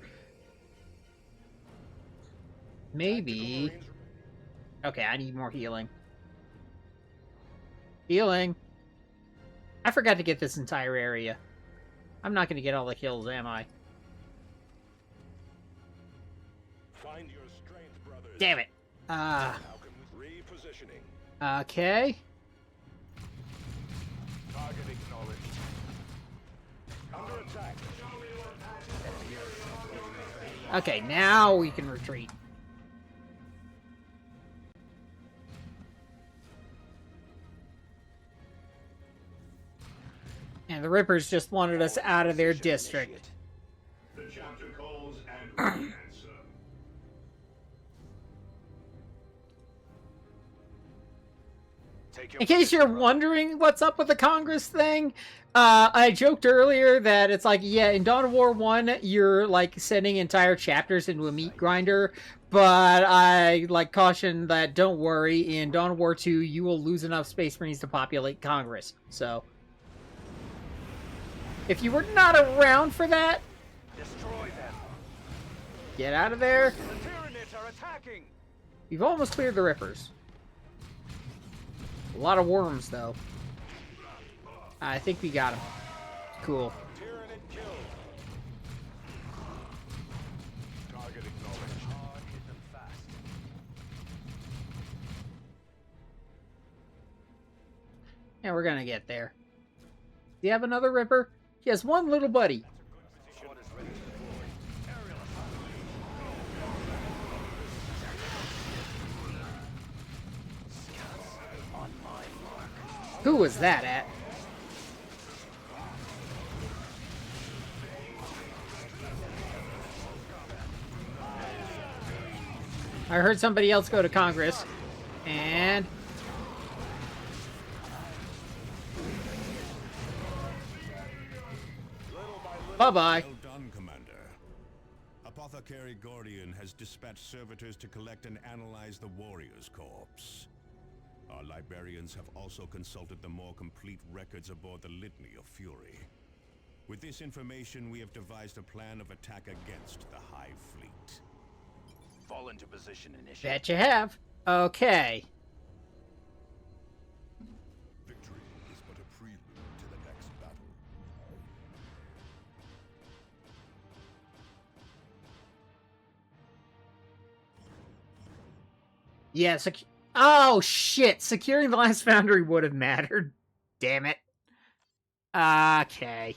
Maybe. Okay, I need more healing. Healing. I forgot to get this entire area. I'm not going to get all the kills, am I? Find your strength, brothers. Damn it. Repositioning. Okay. Target acknowledged. Under attack. Okay, now we can retreat. And the Rippers just wanted us out of their district. The chapter calls and we answer. In case you're wondering what's up with the Congress thing, I joked earlier that it's like, yeah, in Dawn of War 1, you're, like, sending entire chapters into a meat grinder, but I, like, caution that don't worry, in Dawn of War 2, you will lose enough Space Marines to populate Congress, so... If you were not around for that, Destroy them. get out of there. The Tyranids are attacking. We've almost cleared the Rippers. A lot of worms, though. I think we got them. Cool. Tyranid killed. Target acknowledged. Hard, hit them fast. Yeah, we're gonna get there. Do you have another Ripper? He has one little buddy. Squad is ready to deploy. Aerial assault. On my mark. Who was that at? I heard somebody else go to Congress. And... bye-bye. Well done, Commander. Apothecary Gordian has dispatched servitors to collect and analyze the warrior's corpse. Our librarians have also consulted the more complete records aboard the Litany of Fury. With this information, we have devised a plan of attack against the Hive Fleet. Fall into position initially. Bet you have. Okay. Victory is but a prelude to the next battle. Yeah, oh, shit. Securing the last foundry would have mattered. Damn it. Okay.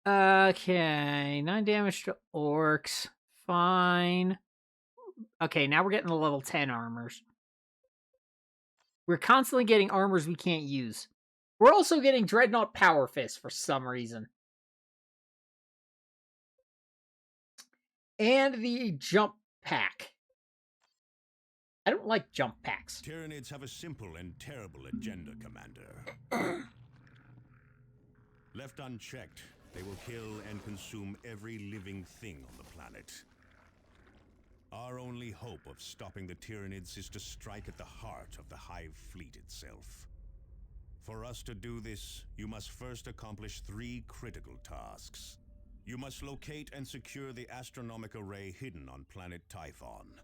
Okay. 9 damage to Orks. Fine. Okay, now we're getting the level 10 armors. We're constantly getting armors we can't use. We're also getting Dreadnought Power Fist for some reason. And the jump pack. I don't like jump packs. Tyranids have a simple and terrible agenda, Commander. Left unchecked, they will kill and consume every living thing on the planet. Our only hope of stopping the Tyranids is to strike at the heart of the Hive Fleet itself. For us to do this, you must first accomplish 3 critical tasks. You must locate and secure the astronomic array hidden on planet Typhon.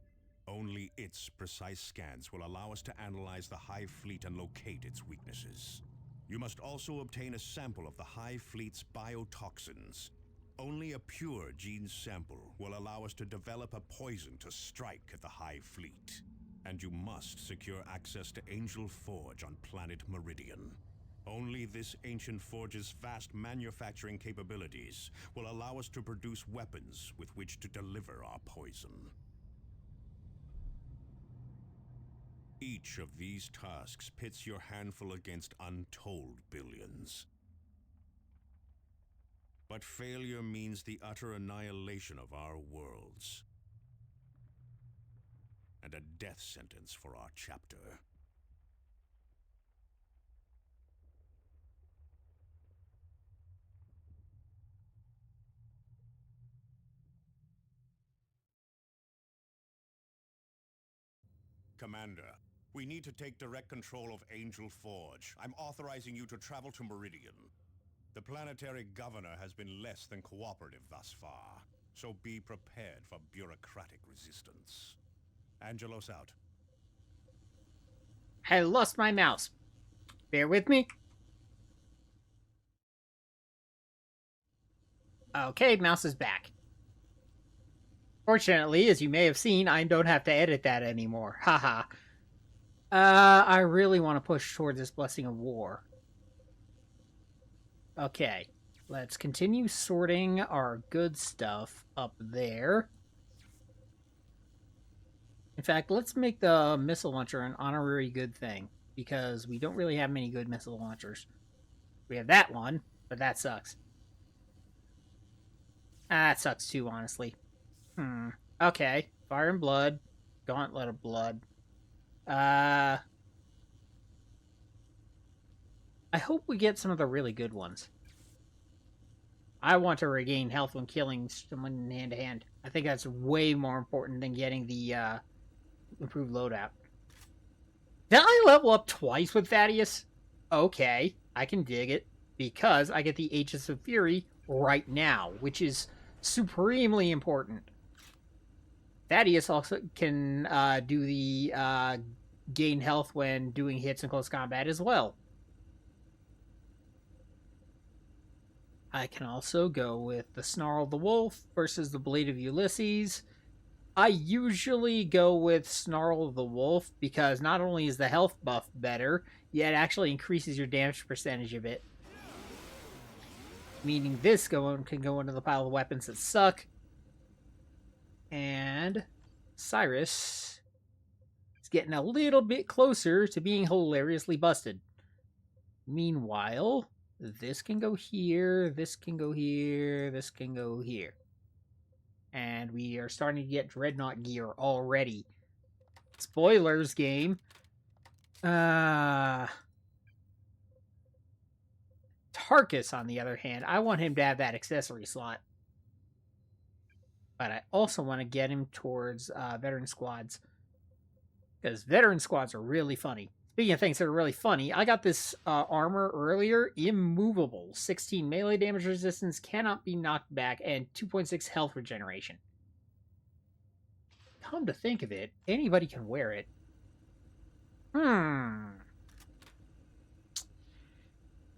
Only its precise scans will allow us to analyze the Hive Fleet and locate its weaknesses. You must also obtain a sample of the Hive Fleet's biotoxins. Only a pure gene sample will allow us to develop a poison to strike at the Hive Fleet. And you must secure access to Angel Forge on planet Meridian. Only this ancient forge's vast manufacturing capabilities will allow us to produce weapons with which to deliver our poison. Each of these tasks pits your handful against untold billions. But failure means the utter annihilation of our worlds. And a death sentence for our chapter. Commander, we need to take direct control of Angel Forge. I'm authorizing you to travel to Meridian. The planetary governor has been less than cooperative thus far, so be prepared for bureaucratic resistance. Angelos out. I lost my mouse. Bear with me. Okay, mouse is back. Fortunately, as you may have seen, I don't have to edit that anymore. Haha. I really want to push towards this Blessing of War. Okay, let's continue sorting our good stuff up there. In fact, let's make the missile launcher an honorary good thing, because we don't really have many good missile launchers. We have that one, but that sucks. That sucks too, honestly. Okay, Fire and Blood, Gauntlet of Blood. I hope we get some of the really good ones. I want to regain health when killing someone hand-to-hand. I think that's way more important than getting the improved loadout. Did I level up twice with Thaddeus? Okay, I can dig it, because I get the Aegis of Fury right now, which is supremely important. Thaddeus also can do the gain health when doing hits in close combat as well. I can also go with the Snarl of the Wolf versus the Blade of Ulysses. I usually go with Snarl of the Wolf because not only is the health buff better, yet it actually increases your damage percentage a bit. Meaning this can go into the pile of weapons that suck. And Cyrus is getting a little bit closer to being hilariously busted. Meanwhile, this can go here, this can go here, this can go here. And we are starting to get Dreadnought gear already. Spoilers, game. Tarkus, on the other hand, I want him to have that accessory slot. But I also want to get him towards veteran squads. Because veteran squads are really funny. Speaking of things that are really funny, I got this armor earlier. Immovable. 16 melee damage resistance, cannot be knocked back, and 2.6 health regeneration. Come to think of it, anybody can wear it.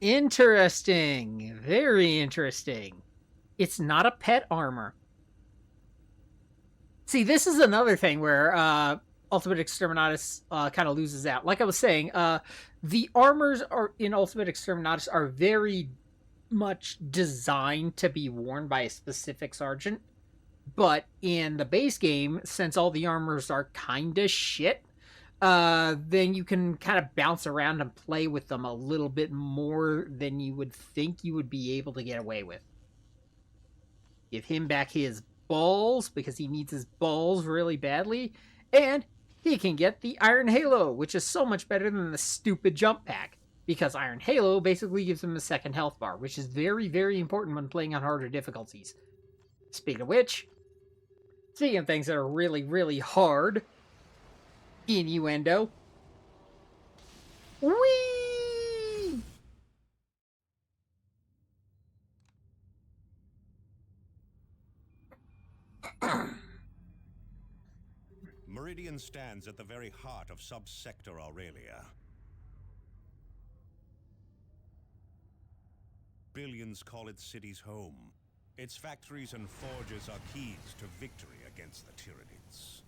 Interesting. Very interesting. It's not a pet armor. See, this is another thing where Ultimate Exterminatus kind of loses out. Like I was saying, the armors in Ultimate Exterminatus are very much designed to be worn by a specific sergeant. But in the base game, since all the armors are kind of shit, then you can kind of bounce around and play with them a little bit more than you would think you would be able to get away with. Give him back his balls, because he needs his balls really badly, and he can get the Iron Halo, which is so much better than the stupid jump pack, because Iron Halo basically gives him a second health bar, which is very, very important when playing on harder difficulties. Speaking of which, speaking of things that are really, really hard, innuendo. Whee! Meridian stands at the very heart of Subsector Aurelia. Billions call its cities home. Its factories and forges are keys to victory against the Tyranids.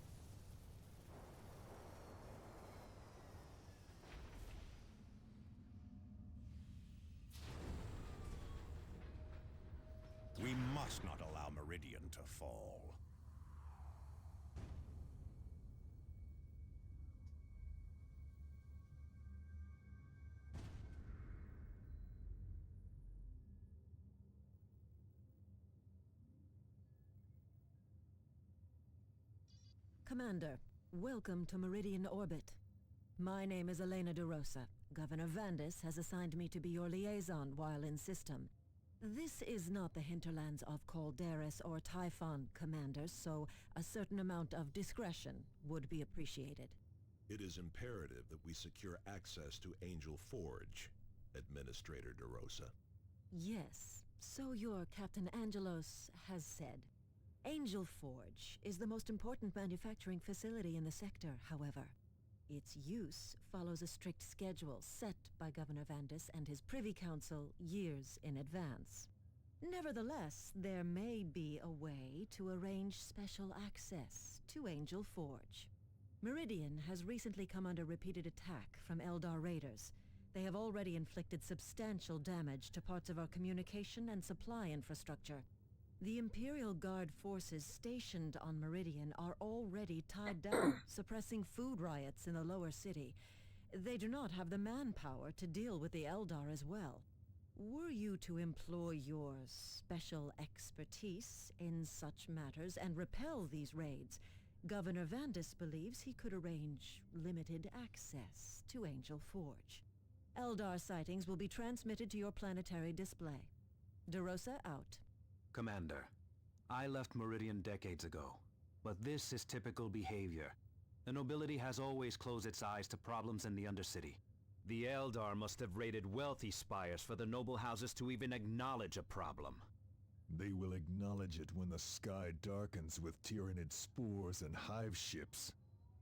We must not allow Meridian to fall. Commander, welcome to Meridian Orbit. My name is Elena de Rosa. Governor Vandis has assigned me to be your liaison while in system. This is not the hinterlands of Calderis or Typhon, Commander, so a certain amount of discretion would be appreciated. It is imperative that we secure access to Angel Forge, Administrator DeRosa. Yes, so your Captain Angelos has said. Angel Forge is the most important manufacturing facility in the sector, however. Its use follows a strict schedule set by Governor Vandis and his Privy Council years in advance. Nevertheless, there may be a way to arrange special access to Angel Forge. Meridian has recently come under repeated attack from Eldar raiders. They have already inflicted substantial damage to parts of our communication and supply infrastructure. The Imperial Guard forces stationed on Meridian are already tied down, suppressing food riots in the lower city. They do not have the manpower to deal with the Eldar as well. Were you to employ your special expertise in such matters and repel these raids, Governor Vandis believes he could arrange limited access to Angel Forge. Eldar sightings will be transmitted to your planetary display. DeRosa out. Commander, I left Meridian decades ago, but this is typical behavior. The nobility has always closed its eyes to problems in the Undercity. The Eldar must have raided wealthy spires for the noble houses to even acknowledge a problem. They will acknowledge it when the sky darkens with Tyranid spores and hive ships.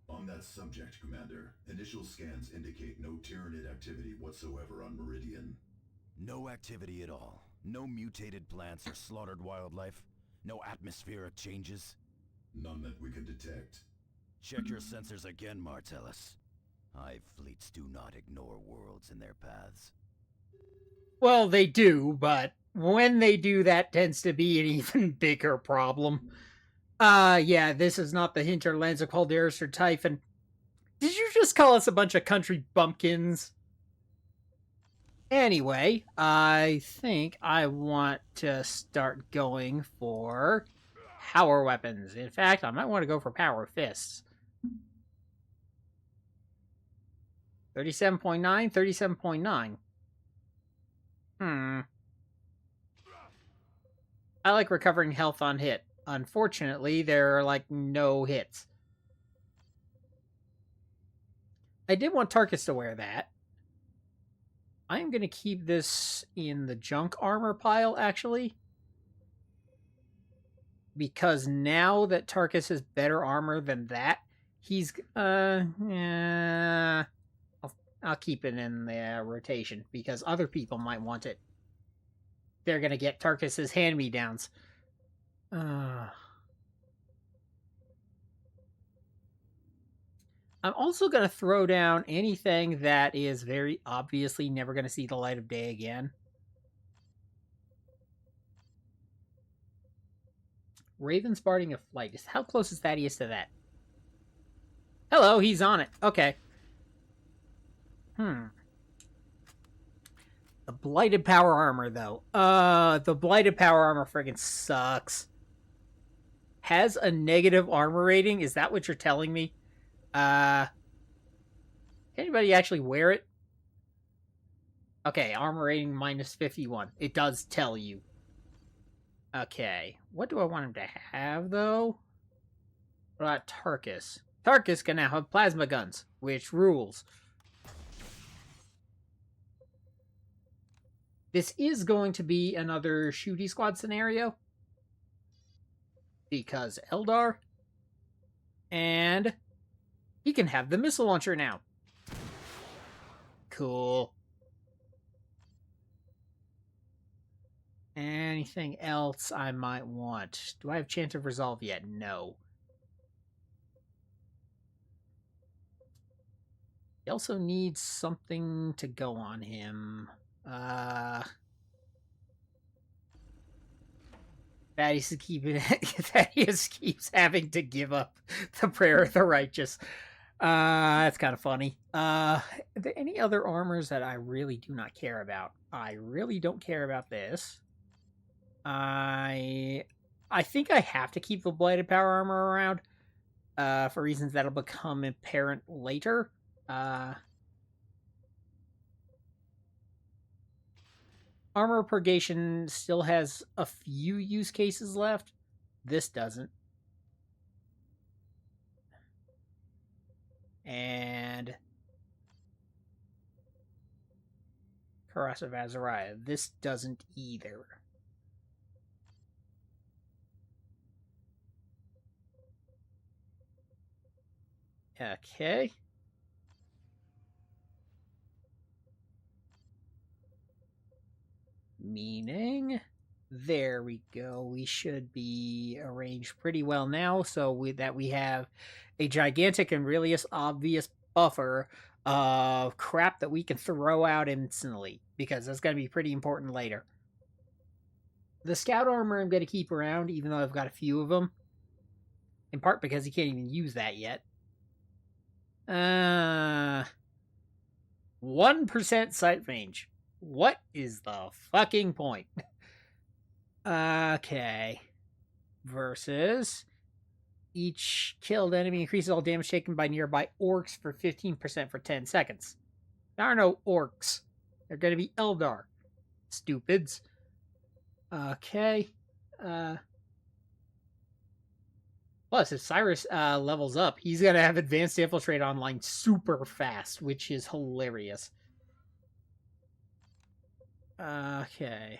On that subject, Commander, initial scans indicate no Tyranid activity whatsoever on Meridian. No activity at all. No mutated plants or slaughtered wildlife. No atmospheric changes. None that we can detect. Check your sensors again, Martellus. Hive fleets do not ignore worlds in their paths. Well, they do, but when they do, that tends to be an even bigger problem. Yeah, this is not the hinterlands of Calderis or Typhon. Did you just call us a bunch of country bumpkins? Anyway, I think I want to start going for power weapons. In fact, I might want to go for power fists. 37.9, 37.9. I like recovering health on hit. Unfortunately, there are, like, no hits. I did want Tarkus to wear that. I am going to keep this in the junk armor pile, actually. Because now that Tarkus has better armor than that, he's... yeah... I'll keep it in the rotation, because other people might want it. They're going to get Tarkus's hand-me-downs. I'm also going to throw down anything that is very obviously never going to see the light of day again. Raven's Barding of Flight. How close is Thaddeus to that? Hello, he's on it. Okay. The Blighted Power Armor, though. The Blighted Power Armor friggin' sucks. Has a negative armor rating? Is that what you're telling me? Can anybody actually wear it? Okay, armor rating minus 51. It does tell you. Okay, what do I want him to have, though? What about Tarkus? Tarkus can now have plasma guns, which rules. This is going to be another shooty squad scenario. Because Eldar. And he can have the missile launcher now. Cool. Anything else I might want? Do I have Chant of Resolve yet? No. He also needs something to go on him. Thaddeus keeps having to give up the Prayer of the Righteous. That's kind of funny. Are there any other armors that I really do not care about? I really don't care about this. I think I have to keep the Blighted Power Armor around, for reasons that'll become apparent later. Armor Purgation still has a few use cases left. This doesn't. And Kauravan of Azariah. This doesn't either. Okay. Meaning, there we go. We should be arranged pretty well now, so we have a gigantic and really obvious buffer of crap that we can throw out instantly, because that's going to be pretty important later. The scout armor I'm going to keep around, even though I've got a few of them. In part because he can't even use that yet. 1% sight range. What is the fucking point? Okay. Versus each killed enemy increases all damage taken by nearby orcs for 15% for 10 seconds. There are no orcs. They're going to be Eldar. Stupids. Okay. Plus, if Cyrus levels up, he's going to have Advanced Infiltrate online super fast, which is hilarious. Okay.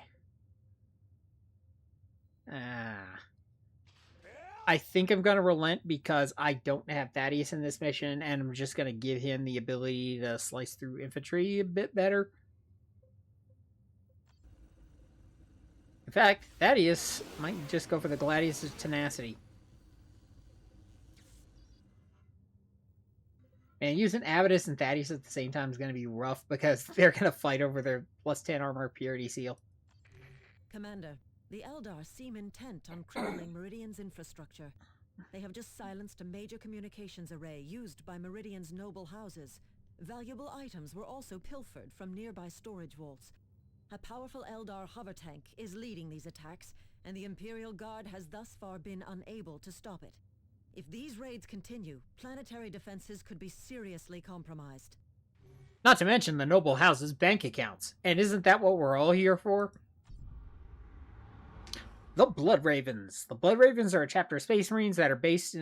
I think I'm going to relent because I don't have Thaddeus in this mission, and I'm just going to give him the ability to slice through infantry a bit better. In fact, Thaddeus might just go for the Gladius' tenacity. And using Avitus and Thaddeus at the same time is going to be rough because they're going to fight over their +10 armor purity seal. Commander, the Eldar seem intent on crippling Meridian's infrastructure. They have just silenced a major communications array used by Meridian's noble houses. Valuable items were also pilfered from nearby storage vaults. A powerful Eldar hover tank is leading these attacks, and the Imperial Guard has thus far been unable to stop it. If these raids continue, planetary defenses could be seriously compromised. Not to mention the noble house's bank accounts. And isn't that what we're all here for? The Blood Ravens. The Blood Ravens are a chapter of Space Marines that are based.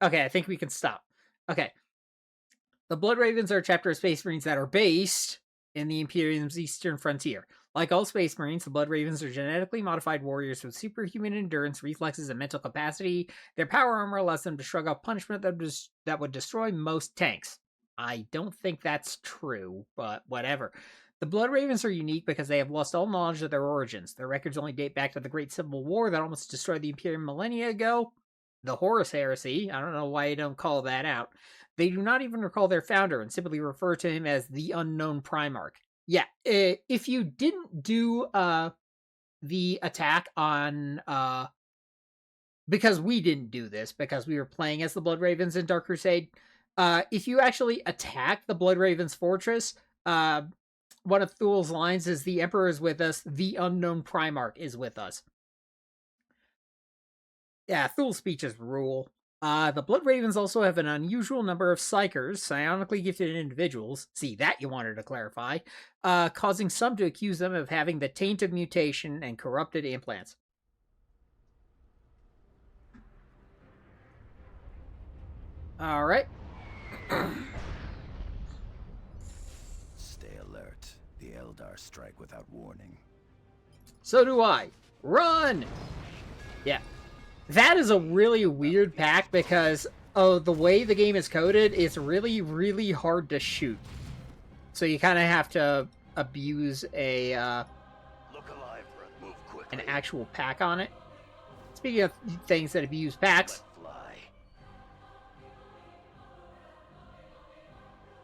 Okay, I think we can stop. Okay. The Blood Ravens are a chapter of Space Marines that are based in the Imperium's eastern frontier. Like all Space Marines, the Blood Ravens are genetically modified warriors with superhuman endurance, reflexes, and mental capacity. Their power armor allows them to shrug off punishment that would destroy most tanks. I don't think that's true, but whatever. The Blood Ravens are unique because they have lost all knowledge of their origins. Their records only date back to the Great Civil War that almost destroyed the Imperium millennia ago. The Horus Heresy, I don't know why you don't call that out. They do not even recall their founder and simply refer to him as the Unknown Primarch. Yeah, if you didn't do the attack on because we didn't do this because we were playing as the Blood Ravens in Dark Crusade, if you actually attack the Blood Ravens fortress, one of Thule's lines is "The Emperor is with us, the Unknown Primarch is with us." Yeah, Thule's speeches rule. The Blood Ravens also have an unusual number of psychers, psionically gifted individuals, see that you wanted to clarify, causing some to accuse them of having the taint of mutation and corrupted implants. Alright. Stay alert. The Eldar strike without warning. So do I. Run! Yeah. That is a really weird pack because the way the game is coded, it's really, really hard to shoot. So you kind of have to abuse a Look alive, move quickly. an actual pack on it. Speaking of things that abuse packs, Fly.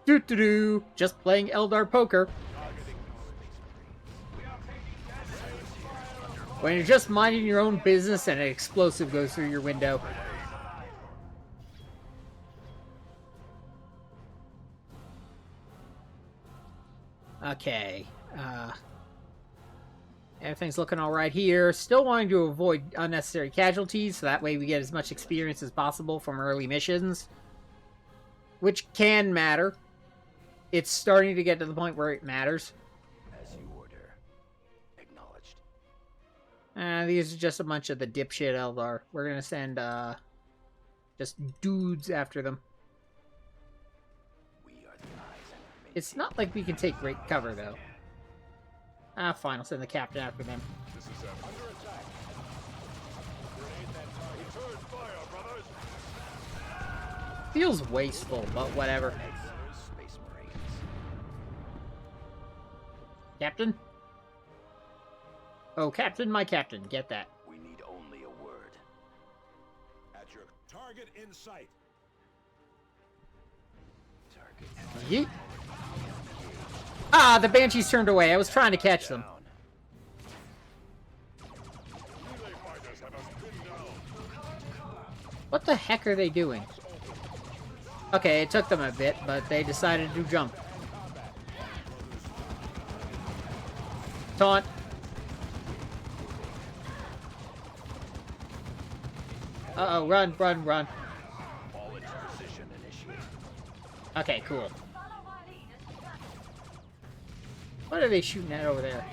doo-doo-doo, just playing Eldar poker. When you're just minding your own business and an explosive goes through your window. Okay. Everything's looking alright here. Still wanting to avoid unnecessary casualties, so that way we get as much experience as possible from early missions. Which can matter. It's starting to get to the point where it matters. As you order. Acknowledged. These are just a bunch of the dipshit Eldar. We're gonna send, Just dudes after them. We are the eyes and It's not like we can take great cover, though. Ah, fine. I'll send the captain after them. This is Under attack. Grenade that target. Return fire, brothers. Feels wasteful, but whatever. Space Marines. Captain? Oh, Captain, my Captain. Get that. We need only a word. At your target in sight. Target Yeet. Ah, the Banshees turned away. I was trying to catch them. down. relay fighters have us pinned down. What the heck are they doing? Okay, it took them a bit, but they decided to jump. Taunt. Uh-oh, run, run, run. All into position. Initiate. Okay, cool. What are they shooting at over there?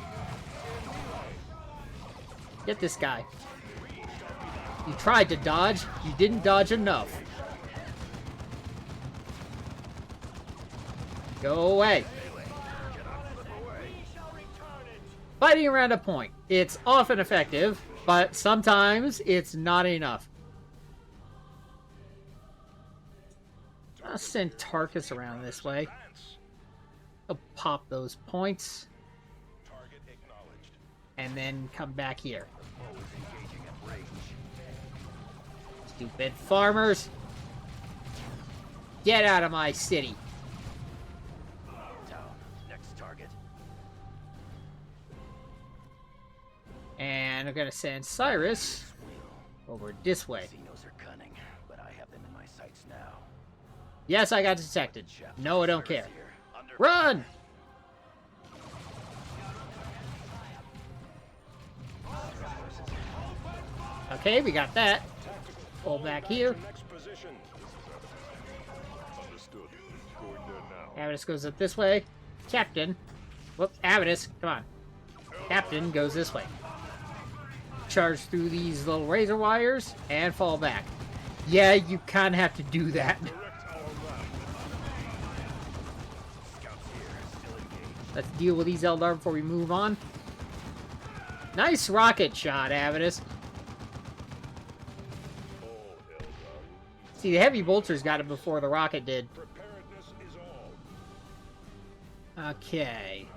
Get this guy. You tried to dodge. You didn't dodge enough. Go away. Fighting around a point. It's often effective, but sometimes it's not enough. I'll send Tarkus around this way. I'll pop those points. Target acknowledged. And then come back here. Foe is engaging at range. Stupid farmers. Get out of my city. Down. Next target. And I'm gonna send Cyrus over this way. Xenos are cunning, but I have them in my sights now. Yes, I got detected. No, I don't care. Here. Under Run! Okay, we got that. Pull back here. Next position. Understood. Going there now. Avidus goes up this way. Captain. Whoops, Avidus, come on. Captain goes this way. Charge through these little razor wires and fall back. Yeah, you kind of have to do that. Let's deal with these Eldar before we move on. Nice rocket shot, Avidus. See, the heavy bolters got it before the rocket did. Preparedness is all. Okay.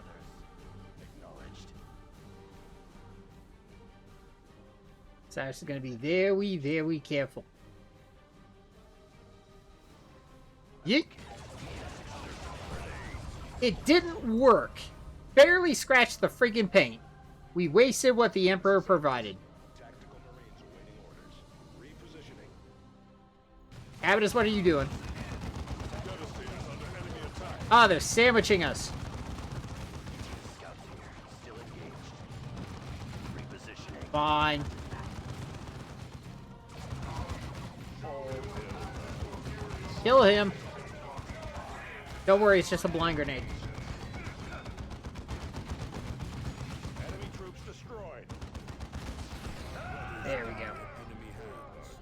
Acknowledged. Cyrus is going to be very, very careful. Yeet. It didn't work. Barely scratched the friggin' paint. We wasted what the Emperor provided. Tactical Marines awaiting orders. Repositioning. Avidus, what are you doing? Devastators under enemy attack. Ah, they're sandwiching us. Scouts here. Still engaged. Repositioning. Fine. Kill him. Don't worry, it's just a blind grenade. Enemy troops destroyed. There we go. Enemy hands.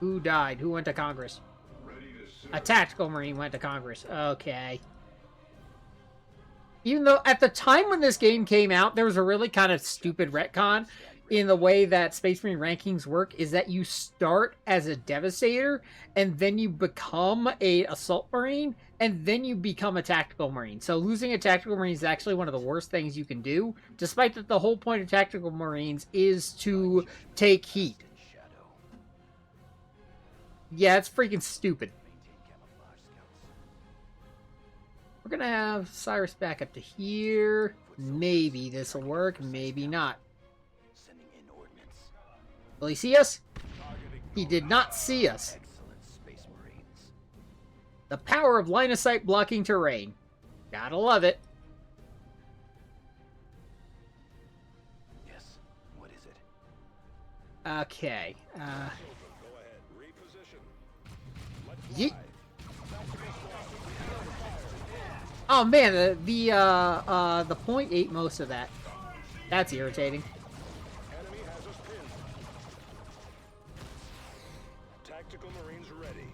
Who died? Who went to Congress? A tactical marine went to Congress. Okay. Even though at the time when this game came out, there was a really kind of stupid retcon in the way that Space Marine rankings work, is that you start as a Devastator, and then you become a Assault Marine, and then you become a Tactical Marine. So losing a Tactical Marine is actually one of the worst things you can do, despite that the whole point of Tactical Marines is to take heat. Shadow. Yeah, it's freaking stupid. Maintain camouflage, scouts. We're gonna have Cyrus back up to here. Maybe this will work, maybe not. Sending in ordnance. Will he see us? He did not see us. Excellent, Space Marines. The power of line of sight blocking terrain. Gotta love it. Yes. What is it? Okay. Go ahead. Reposition. Let's Yeet. fly. Oh man, the point ate most of that. That's irritating. Enemy has us pinned. Tactical Marines ready.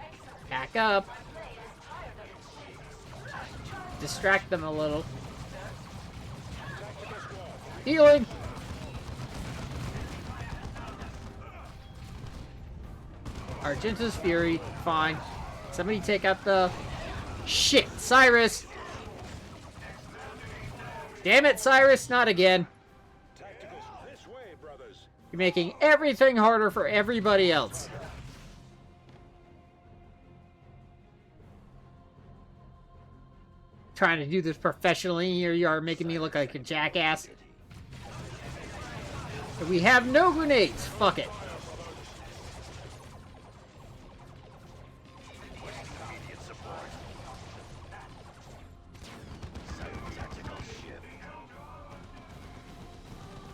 Back up. Distract them a little. Healing! Argento's Fury, fine. Somebody take out the... Shit, Cyrus! Damn it, Cyrus, not again. Tacticals this way, brothers. You're making everything harder for everybody else. Trying to do this professionally, here you are making me look like a jackass. We have no grenades, fuck it.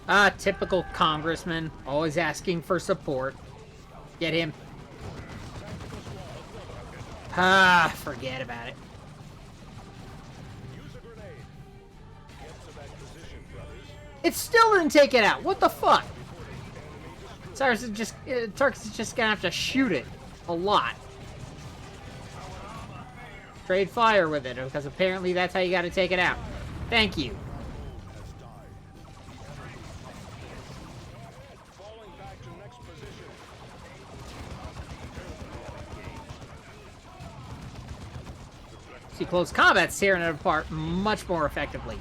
Ah, typical congressman, always asking for support. Get him. Ah, forget about it. Use a grenade. Get to that position, brothers. It still didn't take it out. What the fuck? Cyrus is just... Tarkus is just gonna have to shoot it. A lot. Trade fire with it, because apparently that's how you gotta take it out. Thank you. Falling back to next position. See, close combat's tearing it apart much more effectively.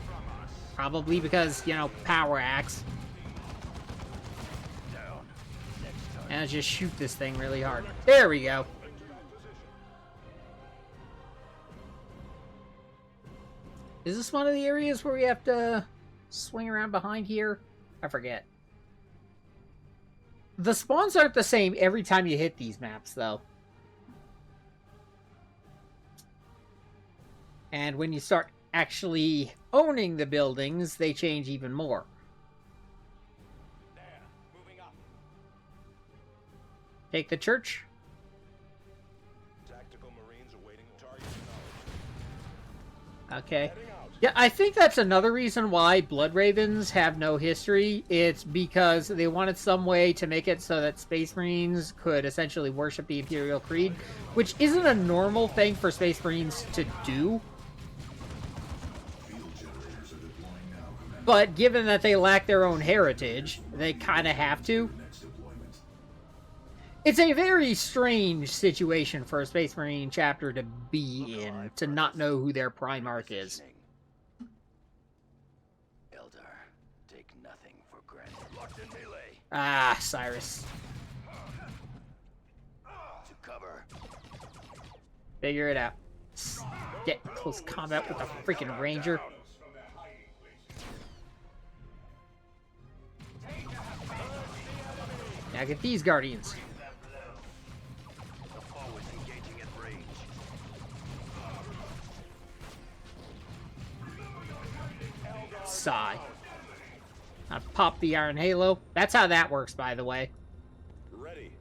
Probably because, you know, power axe. And I just shoot this thing really hard. There we go. Is this one of the areas where we have to swing around behind here? I forget. The spawns aren't the same every time you hit these maps, though. And when you start actually owning the buildings, they change even more. There, moving up. Take the church. Tactical Marines awaiting target knowledge. Okay. Heading out. Yeah, I think that's another reason why Blood Ravens have no history. It's because they wanted some way to make it so that Space Marines could essentially worship the Imperial Creed, which isn't a normal thing for Space Marines to do. But given that they lack their own heritage, they kind of have to. It's a very strange situation for a Space Marine chapter to be in, to not know who their Primarch is. Eldar, take nothing for granted. Locked in melee. Ah, Cyrus. To cover. Figure it out. Get close combat with the freaking Ranger. Now get these Guardians. The foe is engaging at range. Sigh. Now pop the Iron Halo. That's how that works, by the way. Ready.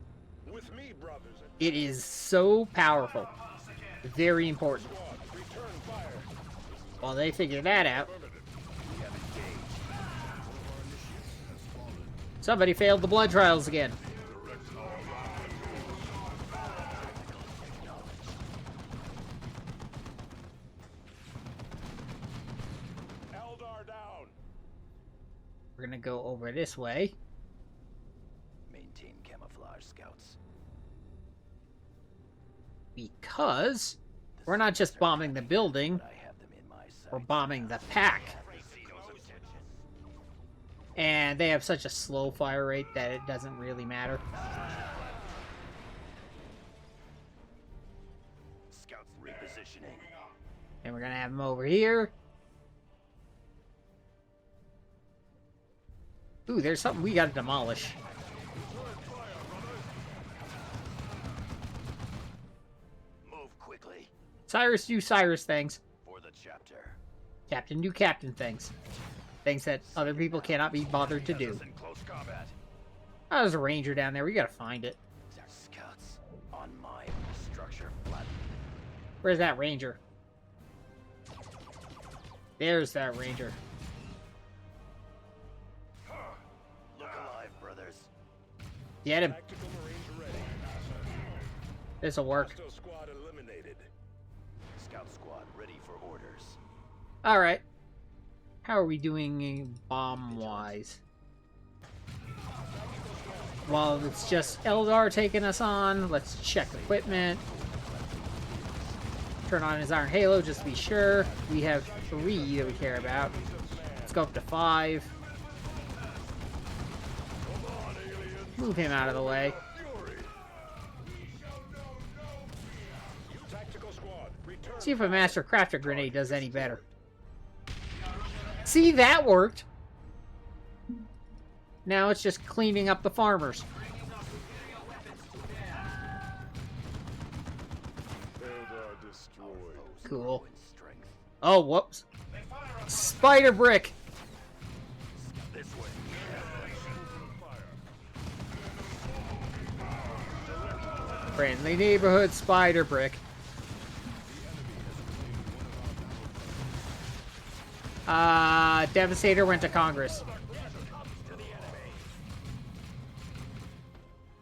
With me, brothers. It is so powerful. Very important. Return fire. While they figure that out. Somebody failed the blood trials again. Eldar down. We're gonna go over this way. Maintain camouflage, scouts. Because we're not just bombing the building, I have them in my sights. we're bombing the pack. And they have such a slow fire rate that it doesn't really matter. Scouts repositioning. And we're gonna have them over here. Ooh, there's something we gotta demolish. Move quickly. Cyrus do Cyrus things. For the chapter. Captain do Captain things. Things that other people cannot be bothered to do. In close combat. Oh, there's a Ranger down there. We gotta find it. Scouts on my structure flat. Where's that Ranger? There's that Ranger. Look alive, brothers. Get him. Tactical Marines ready. This'll work. Hostile squad eliminated. Scout squad ready for orders. Alright. How are we doing bomb-wise? While it's just Eldar taking us on, let's check equipment. Turn on his Iron Halo just to be sure. We have 3 that we care about. Let's go up to 5. Move him out of the way. Tactical squad, return. See if a Master Crafter Grenade does any better. See, that worked! Now it's just cleaning up the farmers. Eldar destroyed. Cool. Oh, whoops. Spider Brick! This way. Friendly neighborhood Spider Brick. Devastator went to Congress.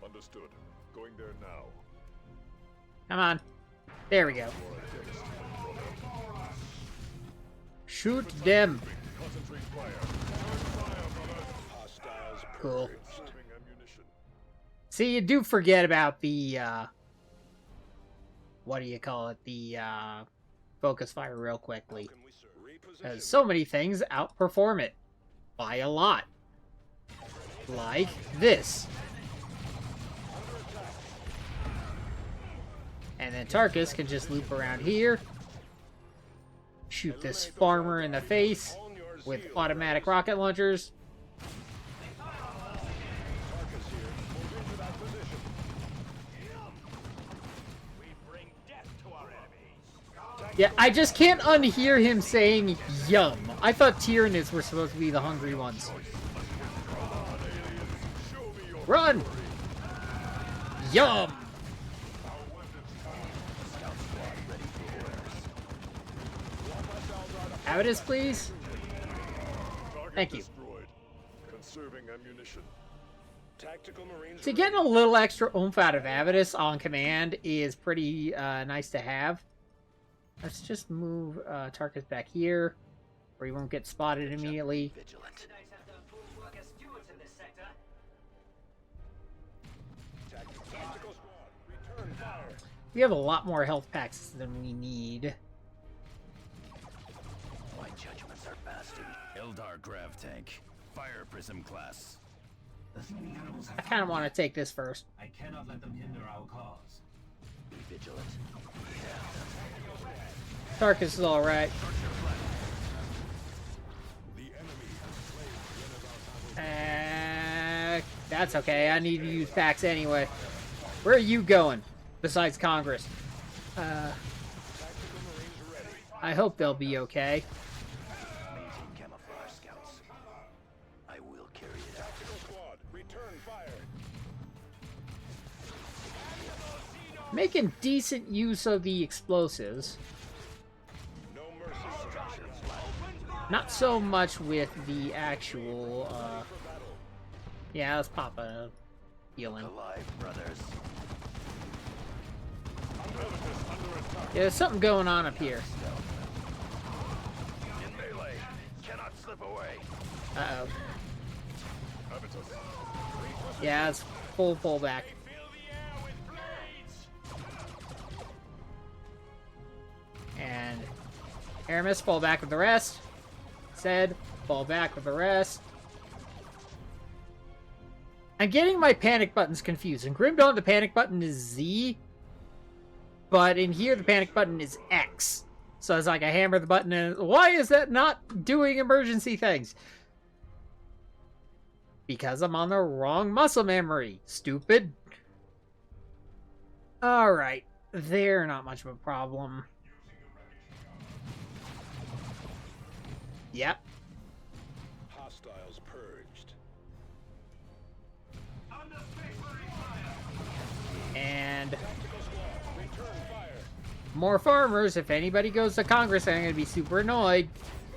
Understood. Going there now. Come on. There we go. Shoot them. Concentrate fire. Hostiles Cool. Serving ammunition. See, you do forget about the, what do you call it? The, focus fire real quickly. Can we serve? Because Reposition. so many things outperform it. By a lot. Like this. And then Tarkus can just loop around here. Shoot this farmer in the face with automatic rocket launchers. Tarkus here. Move into that position. We bring death to our enemies. Yeah, I just can't unhear him saying yum. I thought Tyranids were supposed to be the hungry ones. Run! Yum! Avidus, please? Target Thank you. destroyed. Conserving ammunition. Tactical Marines. So getting a little extra oomph out of Avidus on command is pretty nice to have. Let's just move Tarkus back here, where he won't get spotted immediately. Vigilant. Tactical squad. Return fire. We have a lot more health packs than we need. My judgments are bastard. Eldar grav tank. Fire prism class. I kind of want to take this first. I cannot let them hinder our cause. Be vigilant. Tarkus is alright. That's okay. I need to use packs anyway. Where are you going? Besides Congress. I hope they'll be okay. Maintain camouflage, scouts. I will carry it out. Tactical squad. Return fire. Making decent use of the explosives. No mercy structures. Not so much with the actual, yeah, let's pop a healing. Alive, brothers. Yeah, there's something going on up here. In melee. Cannot slip away. Uh-oh. Yeah, it's full pullback. Fill the air with blades. And Aramis, fall back with the rest. Said, fall back with the rest. I'm getting my panic buttons confused. In Grim Dawn, the panic button is Z. But in here, the panic button is X. So it's like I hammer the button and why is that not doing emergency things? Because I'm on the wrong muscle memory. Stupid. Alright. They're not much of a problem. Yep. Hostiles purged. And Tactical squad. Return fire. more farmers. If anybody goes to Congress, I'm going to be super annoyed.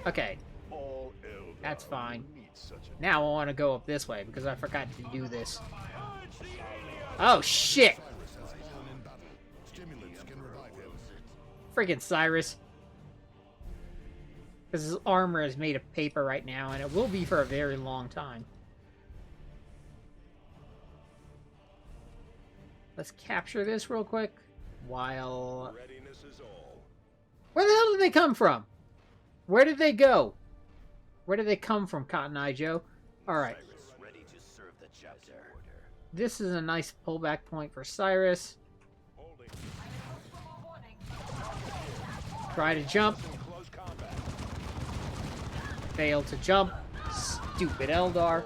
Okay, All Eldar that's fine. need such a Now I want to go up this way because I forgot to do this. Oh, shit! Freaking Cyrus. Because his armor is made of paper right now, and it will be for a very long time. Let's capture this real quick. While... Readiness is all. Where the hell did they come from? Where did they go? Where did they come from, Cotton Eye Joe? Alright. Ready to serve the chapter. This is a nice pullback point for Cyrus. Holding. Try to jump. Close combat. Fail to jump. Stupid Eldar.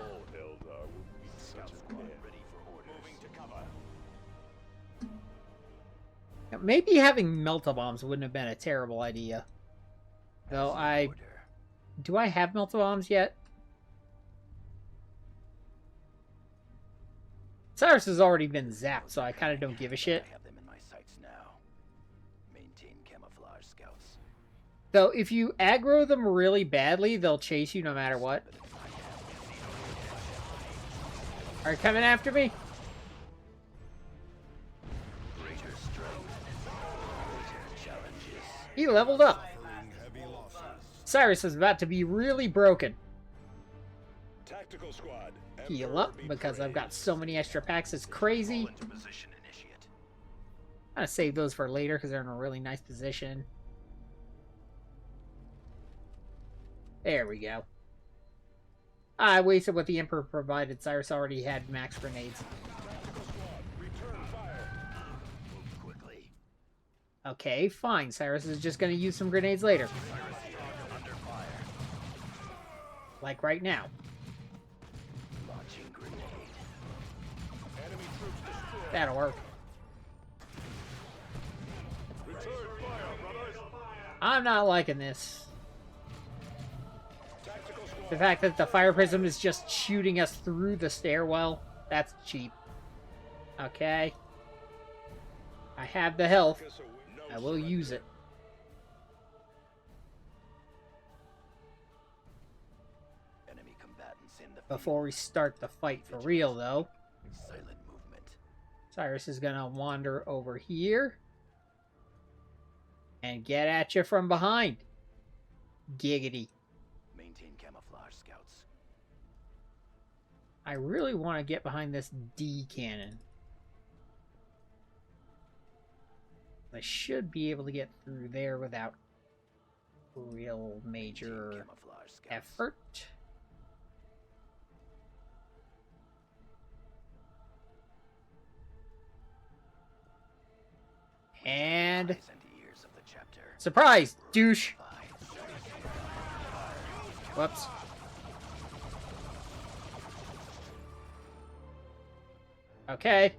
Maybe having melt-a-bombs wouldn't have been a terrible idea. Though do I have melt-a-bombs yet? Cyrus has already been zapped, so I kind of don't give a shit. I have them in my sights now. Maintain camouflage, scouts. Though, if you aggro them really badly, they'll chase you no matter what. Are you coming after me? Greater strength. Greater challenges. He leveled up. Heavy losses. Cyrus is about to be really broken. Tactical squad. Heal up, because I've got so many extra packs, it's crazy. Into position, initiate. I'm gonna save those for later, because they're in a really nice position. There we go. I wasted what the Emperor provided. Cyrus already had max grenades. Tactical squad. Return fire. Move quickly. Okay, fine. Cyrus is just gonna use some grenades later. Under fire. Like right now. Launching grenade. Enemy troops destroyed. That'll work. Return fire, brothers. I'm not liking this. Tactical squad. The fact that the fire prism is just shooting us through the stairwell, that's cheap. Okay. I have the health. I will use it. Enemy combatants in the Before we start the fight for real, though, silent movement. Cyrus is gonna wander over here and get at you from behind. Giggity. Maintain camouflage, scouts. I really want to get behind this D cannon. I should be able to get through there without real major Camouflage, scouts. effort. And Eyes and ears of the chapter. surprise, douche. Whoops. Okay.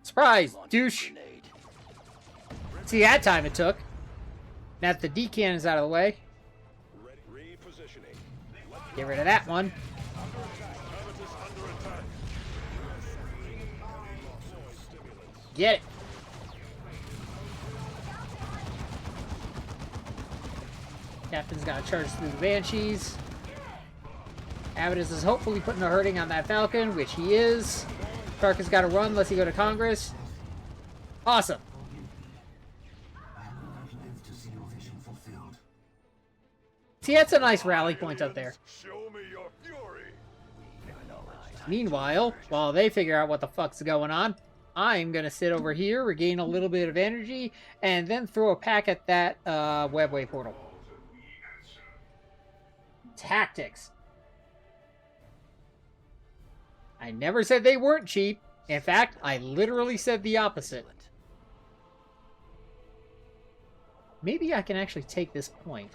Surprise, douche. Grenade. See that time it took. Now that the D cannon's out of the way, Repositioning. get rid of that one. Get it. Captain's got to charge through the Banshees. Avitus is hopefully putting a hurting on that Falcon, which he is. Tarkus got to run unless he go to Congress. Awesome. See, that's a nice rally point up there. Show me your fury. Meanwhile, while they figure out what the fuck's going on, I'm going to sit over here, regain a little bit of energy, and then throw a pack at that webway portal. Tactics. I never said they weren't cheap. In fact, I literally said the opposite. Maybe I can actually take this point.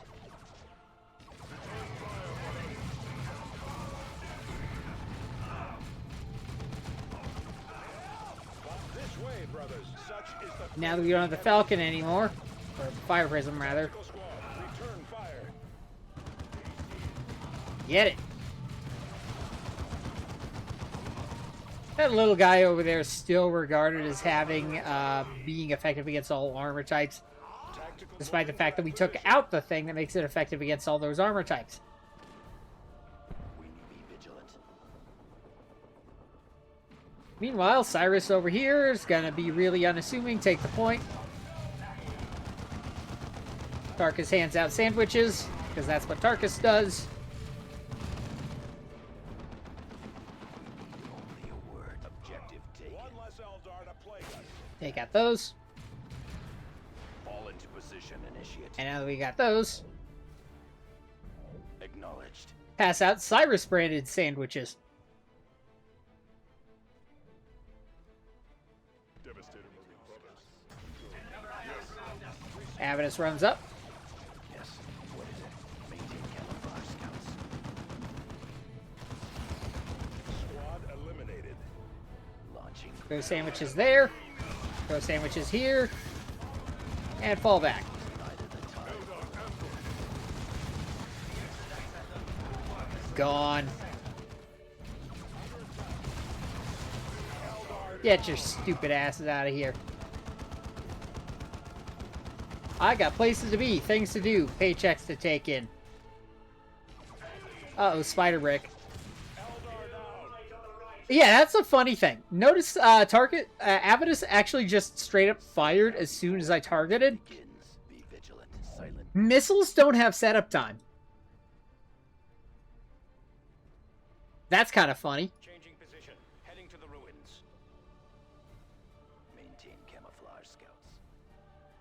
This way, brothers. Such is the Now that we don't have the Falcon anymore, or Fire Prism rather, tactical squad. Return fire. get it. That little guy over there is still regarded as having, being effective against all armor types, Tactical despite the fact that we took out the thing that makes it effective against all those armor types. We need to be vigilant. Meanwhile, Cyrus over here is gonna be really unassuming, take the point. Tarkus hands out sandwiches, because that's what Tarkus does. Only a word. Objective taken. One less Eldar to plague us. Take out those. Fall into position, initiate. And now that we got those, Acknowledged. pass out Cyrus-branded sandwiches. Avadus runs up. Yes. What is it? Maintain camouflage scouts. Squad eliminated. Launching. Throw sandwiches there. Throw sandwiches here. And fall back. Gone. Get your stupid asses out of here. I got places to be, things to do, paychecks to take in. Uh-oh, spider brick. Yeah, that's a funny thing. Notice Avadus actually just straight up fired as soon as I targeted. Be vigilant. Silent. Missiles don't have setup time. That's kind of funny. Changing position. Heading to the ruins. Maintain camouflage scouts.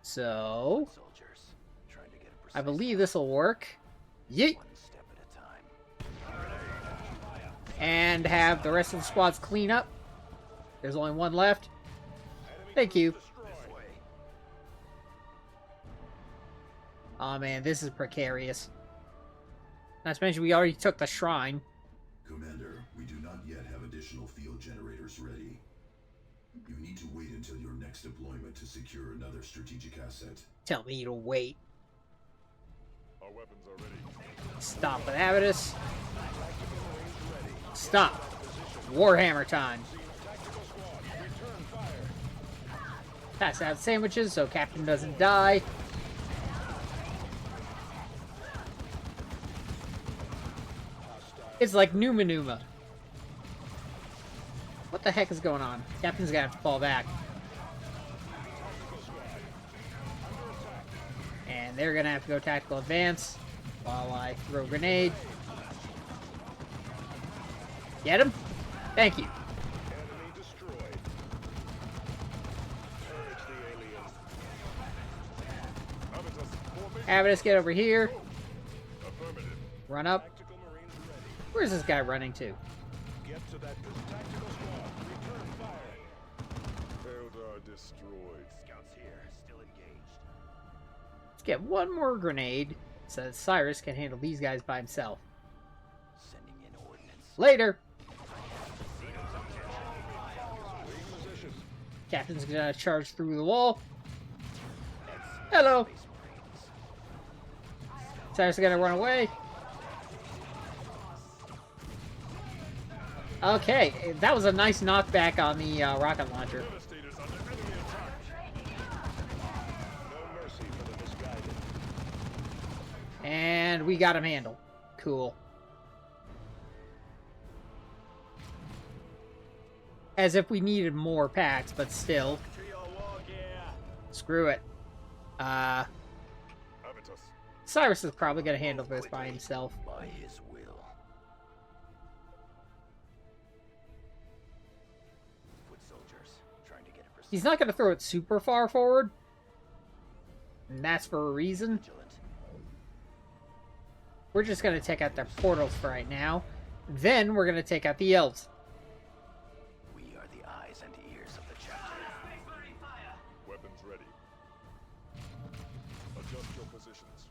So, Soldiers. Trying to get a I precise believe this will work. Yeet! one step at a time. And have the rest of the squads clean up. There's only one left. Thank you. Oh man, this is precarious. Not to mention we already took the shrine. Commander, we do not yet have additional field generators ready. You need to wait until your next deployment to secure another strategic asset. Tell me to wait. Our weapons are ready. Stop with Avadus. Stop. Warhammer time. Pass out sandwiches so Captain doesn't die. It's like Numa Numa. What the heck is going on? Captain's gonna have to fall back. And they're gonna have to go tactical advance while I throw a grenade. Get him? Thank you. Enemy destroyed. Purge the aliens. Avadus, get over here. Affirmative. Run up. Tactical Marines ready. Where's this guy running to? Get to that tactical squad. Return fire. Eldar destroyed. Scouts here. Still engaged. Let's get one more grenade so that Cyrus can handle these guys by himself. Sending in ordnance. Later! Captain's gonna charge through the wall. Hello! Space Marines. Cyrus is gonna run away. Okay, that was a nice knockback on the rocket launcher. Devastators under enemy attack. No mercy for the misguided. And we got him handled. Cool. As if we needed more packs, but still. To your war gear. Screw it. Avitus. Cyrus is probably gonna handle this by himself. By his will. Foot soldiers. Trying to get a precise. He's not gonna throw it super far forward. And that's for a reason. Vigilant. We're just gonna take out their portals for right now. Then we're gonna take out the elves. We are the eyes and ears of the chapter. Weapons ready. Adjust your positions.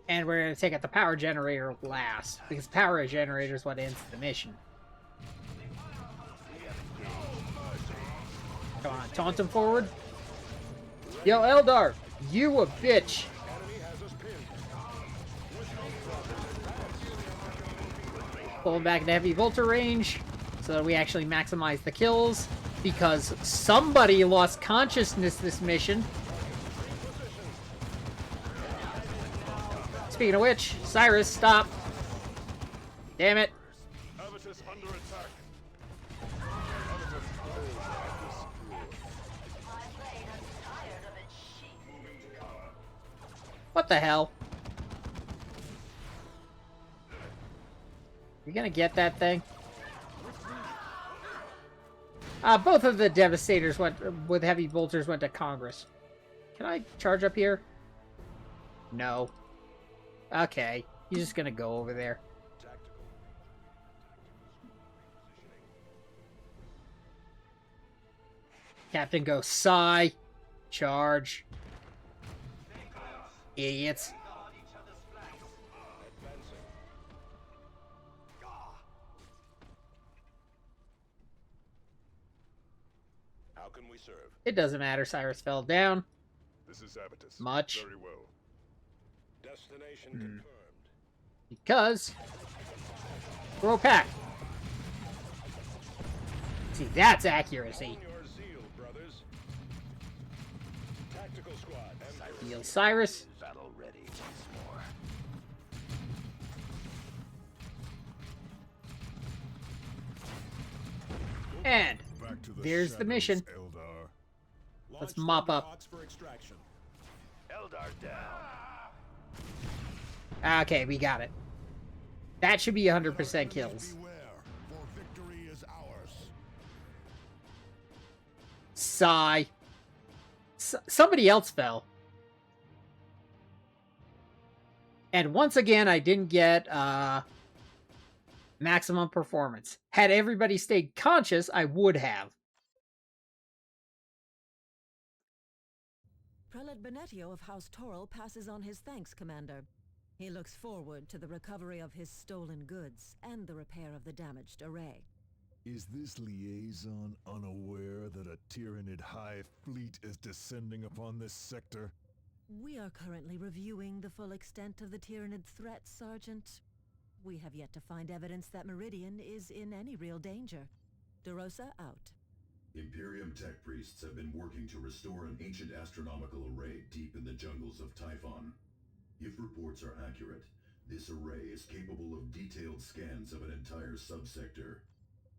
And we're gonna take out the power generator last. Because power generator is what ends the mission. Come on, taunt him forward. Yo, Eldar! You a bitch! Pull him back into heavy bolter range so that we actually maximize the kills. Because somebody lost consciousness this mission. Speaking of which, Cyrus, stop. Damn it. Avitus under attack. What the hell? You gonna get that thing? Both of the Devastators with heavy bolters went to Congress. Can I charge up here? No. Okay. He's just gonna go over there. Captain goes, sigh. Charge. Idiots. How can we serve? It doesn't matter. Cyrus fell down. This is Avitus. Much. Very well. Destination confirmed. Because... throw pack. See, that's accuracy. On your zeal, brothers. Tactical squad. Heal Cyrus. Battle ready once more. And Back to there's the shadows, mission. Eldar. Let's mop up. Eldar down. Okay, we got it. That should be 100% kills. Beware, for victory is ours. Sigh. Somebody else fell. And once again, I didn't get maximum performance. Had everybody stayed conscious, I would have. Prelate Benetio of House Toril passes on his thanks, Commander. He looks forward to the recovery of his stolen goods and the repair of the damaged array. Is this liaison unaware that a Tyranid Hive fleet is descending upon this sector? We are currently reviewing the full extent of the Tyranid threat, Sergeant. We have yet to find evidence that Meridian is in any real danger. DeRosa out. Imperium tech priests have been working to restore an ancient astronomical array deep in the jungles of Typhon. If reports are accurate, this array is capable of detailed scans of an entire subsector.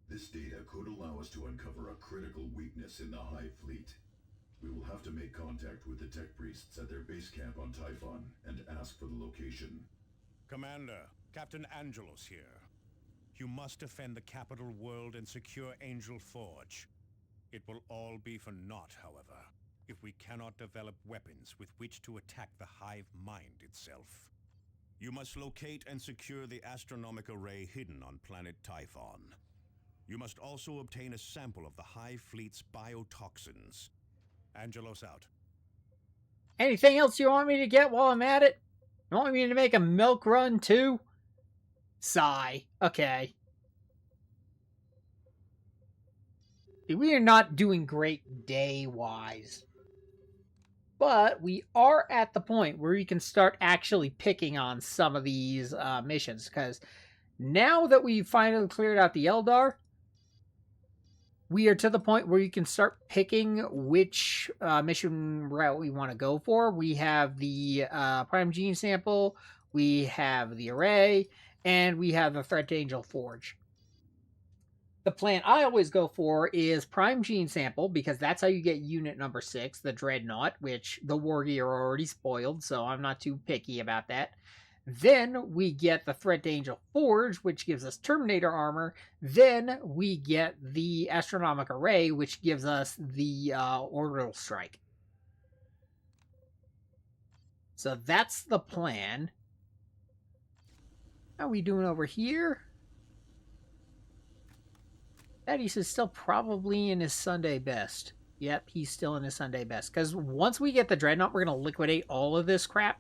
This data could allow us to uncover a critical weakness in the Hive fleet. We will have to make contact with the tech priests at their base camp on Typhon and ask for the location. Commander, Captain Angelos here. You must defend the capital world and secure Angel Forge. It will all be for naught, however, if we cannot develop weapons with which to attack the Hive mind itself. You must locate and secure the astronomic array hidden on planet Typhon. You must also obtain a sample of the Hive fleet's biotoxins. Angelos out. Anything else you want me to get while I'm at it? You want me to make a milk run too? Sigh. Okay. We are not doing great day-wise. But we are at the point where we can start actually picking on some of these missions. Because now that we've finally cleared out the Eldar, we are to the point where you can start picking which mission route we want to go for. We have the Prime Gene Sample, we have the Array, and we have the Threat to Angel Forge. The plan I always go for is Prime Gene Sample, because that's how you get unit number 6, the Dreadnought, which the War Gear are already spoiled, so I'm not too picky about that. Then we get the Threat to Angel Forge, which gives us Terminator armor. Then we get the Astronomic Array, which gives us the Orbital Strike. So that's the plan. How are we doing over here? Thaddeus is still probably in his Sunday best. Yep, he's still in his Sunday best. Because once we get the Dreadnought, we're going to liquidate all of this crap.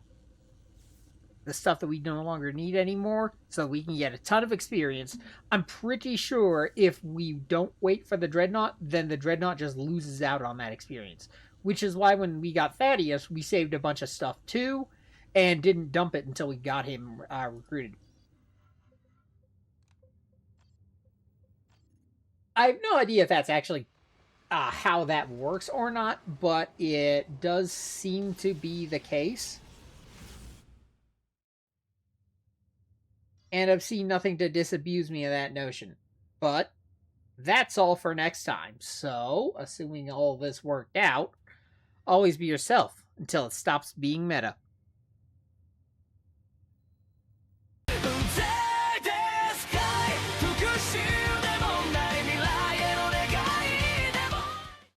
The stuff that we no longer need anymore. So we can get a ton of experience. I'm pretty sure if we don't wait for the Dreadnought, then the Dreadnought just loses out on that experience. Which is why when we got Thaddeus, we saved a bunch of stuff too. And didn't dump it until we got him recruited. I have no idea if that's actually how that works or not, but it does seem to be the case. And I've seen nothing to disabuse me of that notion. But that's all for next time. So, assuming all this worked out, always be yourself until it stops being meta.